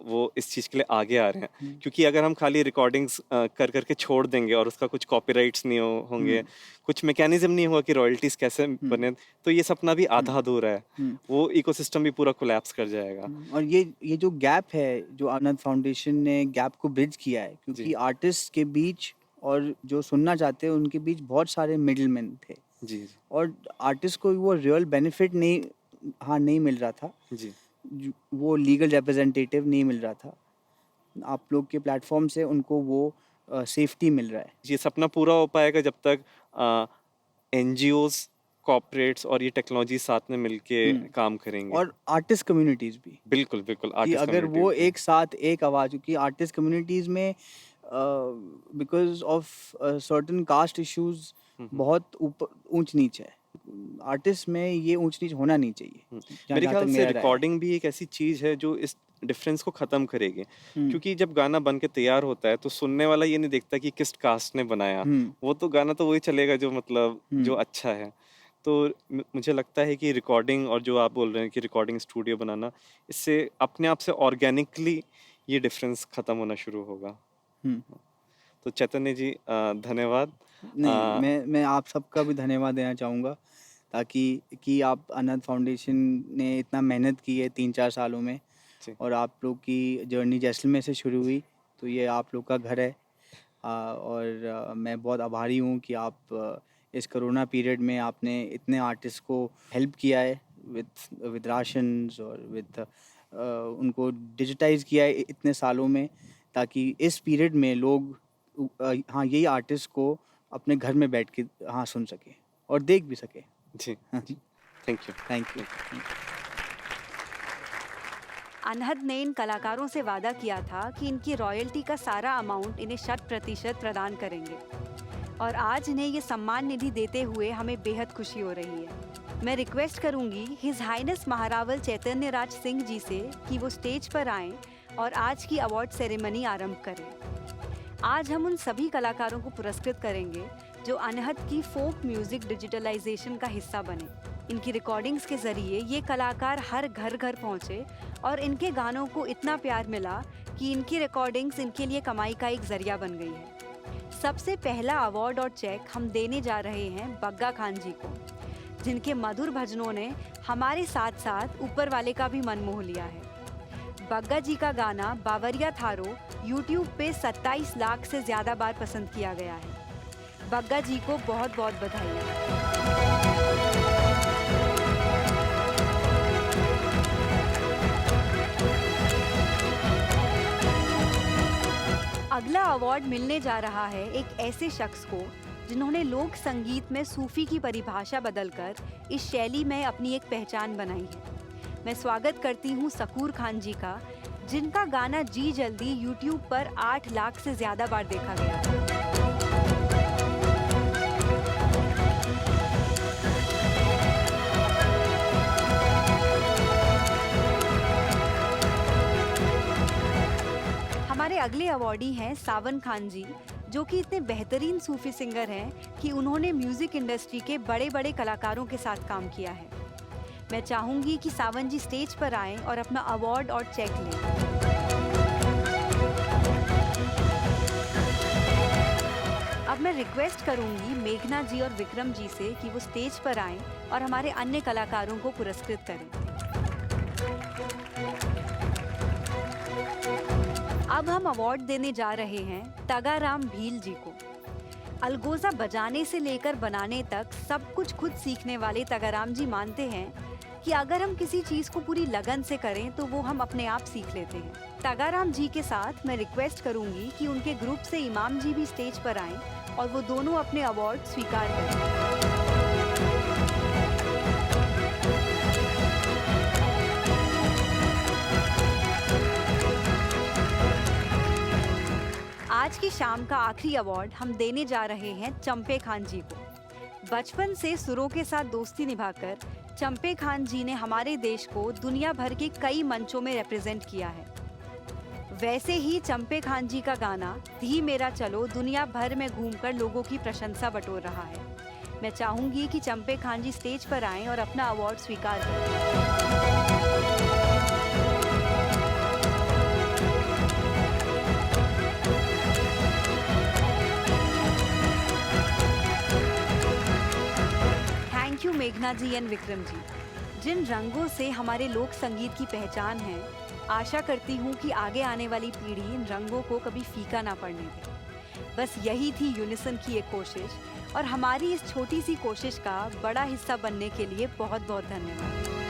वो इस चीज़ के लिए आगे आ रहे हैं। क्योंकि अगर हम खाली रिकॉर्डिंग्स कर करके छोड़ देंगे और उसका कुछ कॉपीराइट्स नहीं होंगे, कुछ मैकेनिज्म नहीं होगा कि रॉयल्टीज़ कैसे बने, तो ये सपना भी आधा अधूरा है। वो इकोसिस्टम भी पूरा कोलैप्स कर जाएगा। और ये जो गैप है, जो आनंद फाउंडेशन ने गैप को ब्रिज किया है, क्योंकि आर्टिस्ट के बीच और जो सुनना चाहते हैं उनके बीच बहुत सारे मिडलमैन थे। जी। और आर्टिस्ट को वो रियल बेनिफिट नहीं मिल रहा था। जी। वो लीगल रिप्रेजेंटेटिव नहीं मिल रहा था। आप लोग के प्लेटफॉर्म से उनको वो सेफ्टी मिल रहा है। ये सपना पूरा हो पाएगा जब तक NGOs, कॉर्पोरेट्स और ये टेक्नोलॉजी साथ में मिलके काम करेंगे। और आर्टिस्ट कम्युनिटीज़ भी। बिल्कुल कि आर्टिस्ट अगर वो एक साथ एक आवाज़, क्योंकि आर्टिस्ट कम्युनिटीज़ में because of certain caste issues बहुत ऊंच नीच है। आर्टिस्ट में ये ऊंच नीच होना नहीं चाहिए। मेरे ख्याल से रिकॉर्डिंग भी एक ऐसी चीज़ है जो इस डिफरेंस को ख़त्म करेगी। क्योंकि जब गाना बन के तैयार होता है तो सुनने वाला ये नहीं देखता कि किस कास्ट ने बनाया, वो तो गाना तो वही चलेगा जो मतलब जो अच्छा है। तो मुझे लगता है कि रिकॉर्डिंग और जो आप बोल रहे हैं कि रिकॉर्डिंग स्टूडियो बनाना, इससे अपने आप से ऑर्गेनिकली ये डिफरेंस ख़त्म होना शुरू होगा। तो चैतन्य जी धन्यवाद। नहीं, मैं आप सबका भी धन्यवाद देना चाहूँगा, ताकि आप आनंद फाउंडेशन ने इतना मेहनत की है 3-4 सालों में, और आप लोग की जर्नी जैसलमेर से शुरू हुई, तो ये आप लोग का घर है। और मैं बहुत आभारी हूँ कि आप इस कोरोना पीरियड में आपने इतने आर्टिस्ट को हेल्प किया है विद राशंस और विद उनको डिजिटाइज़ किया है इतने सालों में, ताकि इस पीरियड में लोग हाँ यही आर्टिस्ट को अपने घर में बैठ के हाँ सुन सके और देख भी सके। जी। Thank you. अनहद ने इन कलाकारों से वादा किया था कि इनकी रॉयल्टी का सारा अमाउंट इन्हें 100% प्रदान करेंगे, और आज इन्हें ये सम्मान निधि देते हुए हमें बेहद खुशी हो रही है। मैं रिक्वेस्ट करूंगी हिज हाइनेस महारावल चैतन्य राज सिंह जी से कि वो स्टेज पर आएं और आज की अवार्ड सेरेमनी आरंभ करें। आज हम उन सभी कलाकारों को पुरस्कृत करेंगे जो अनहद की फोक म्यूजिक डिजिटलाइजेशन का हिस्सा बने। इनकी रिकॉर्डिंग्स के जरिए ये कलाकार हर घर घर पहुंचे और इनके गानों को इतना प्यार मिला कि इनकी रिकॉर्डिंग्स इनके लिए कमाई का एक जरिया बन गई है। सबसे पहला अवार्ड और चेक हम देने जा रहे हैं बग्गा खान जी को, जिनके मधुर भजनों ने हमारे साथ साथ ऊपर वाले का भी मन मोह लिया है। बग्गा जी का गाना बावरिया थारो यूट्यूब पे 27 लाख से ज़्यादा बार पसंद किया गया है। बग्गा जी को बहुत बहुत बधाई। अगला अवार्ड मिलने जा रहा है एक ऐसे शख्स को जिन्होंने लोक संगीत में सूफी की परिभाषा बदलकर इस शैली में अपनी एक पहचान बनाई है। मैं स्वागत करती हूँ सकूर खान जी का, जिनका गाना जी जल्दी यूट्यूब पर 8 लाख से ज्यादा बार देखा गया है। हमारे अगले अवॉर्डी हैं सावन खान जी, जो कि इतने बेहतरीन सूफी सिंगर हैं कि उन्होंने म्यूजिक इंडस्ट्री के बड़े बड़े कलाकारों के साथ काम किया है। मैं चाहूंगी कि सावन जी स्टेज पर आएं और अपना अवार्ड और चेक लें। अब मैं रिक्वेस्ट करूंगी मेघना जी और विक्रम जी से कि वो स्टेज पर आएं और हमारे अन्य कलाकारों को पुरस्कृत करें। अब हम अवार्ड देने जा रहे हैं तगाराम भील जी को। अलगोजा बजाने से लेकर बनाने तक सब कुछ खुद सीखने वाले तगाराम जी मानते हैं कि अगर हम किसी चीज को पूरी लगन से करें तो वो हम अपने आप सीख लेते हैं। तगाराम जी के साथ मैं रिक्वेस्ट करूंगी कि उनके ग्रुप से इमाम जी भी स्टेज पर आएं और वो दोनों अपने अवार्ड स्वीकार करें। आज की शाम का आखिरी अवार्ड हम देने जा रहे हैं चंपे खान जी को। बचपन से सुरों के साथ दोस्ती निभाकर चंपे खान जी ने हमारे देश को दुनिया भर के कई मंचों में रिप्रेजेंट किया है। वैसे ही चंपे खान जी का गाना धी मेरा चलो दुनिया भर में घूमकर लोगों की प्रशंसा बटोर रहा है। मैं चाहूंगी कि चंपे खान जी स्टेज पर आएं और अपना अवार्ड स्वीकार करें। थैंक यू मेघना जी एंड विक्रम जी, जिन रंगों से हमारे लोक संगीत की पहचान है। आशा करती हूँ कि आगे आने वाली पीढ़ी इन रंगों को कभी फीका ना पड़ने दे। बस यही थी यूनिसन की एक कोशिश, और हमारी इस छोटी सी कोशिश का बड़ा हिस्सा बनने के लिए बहुत बहुत धन्यवाद।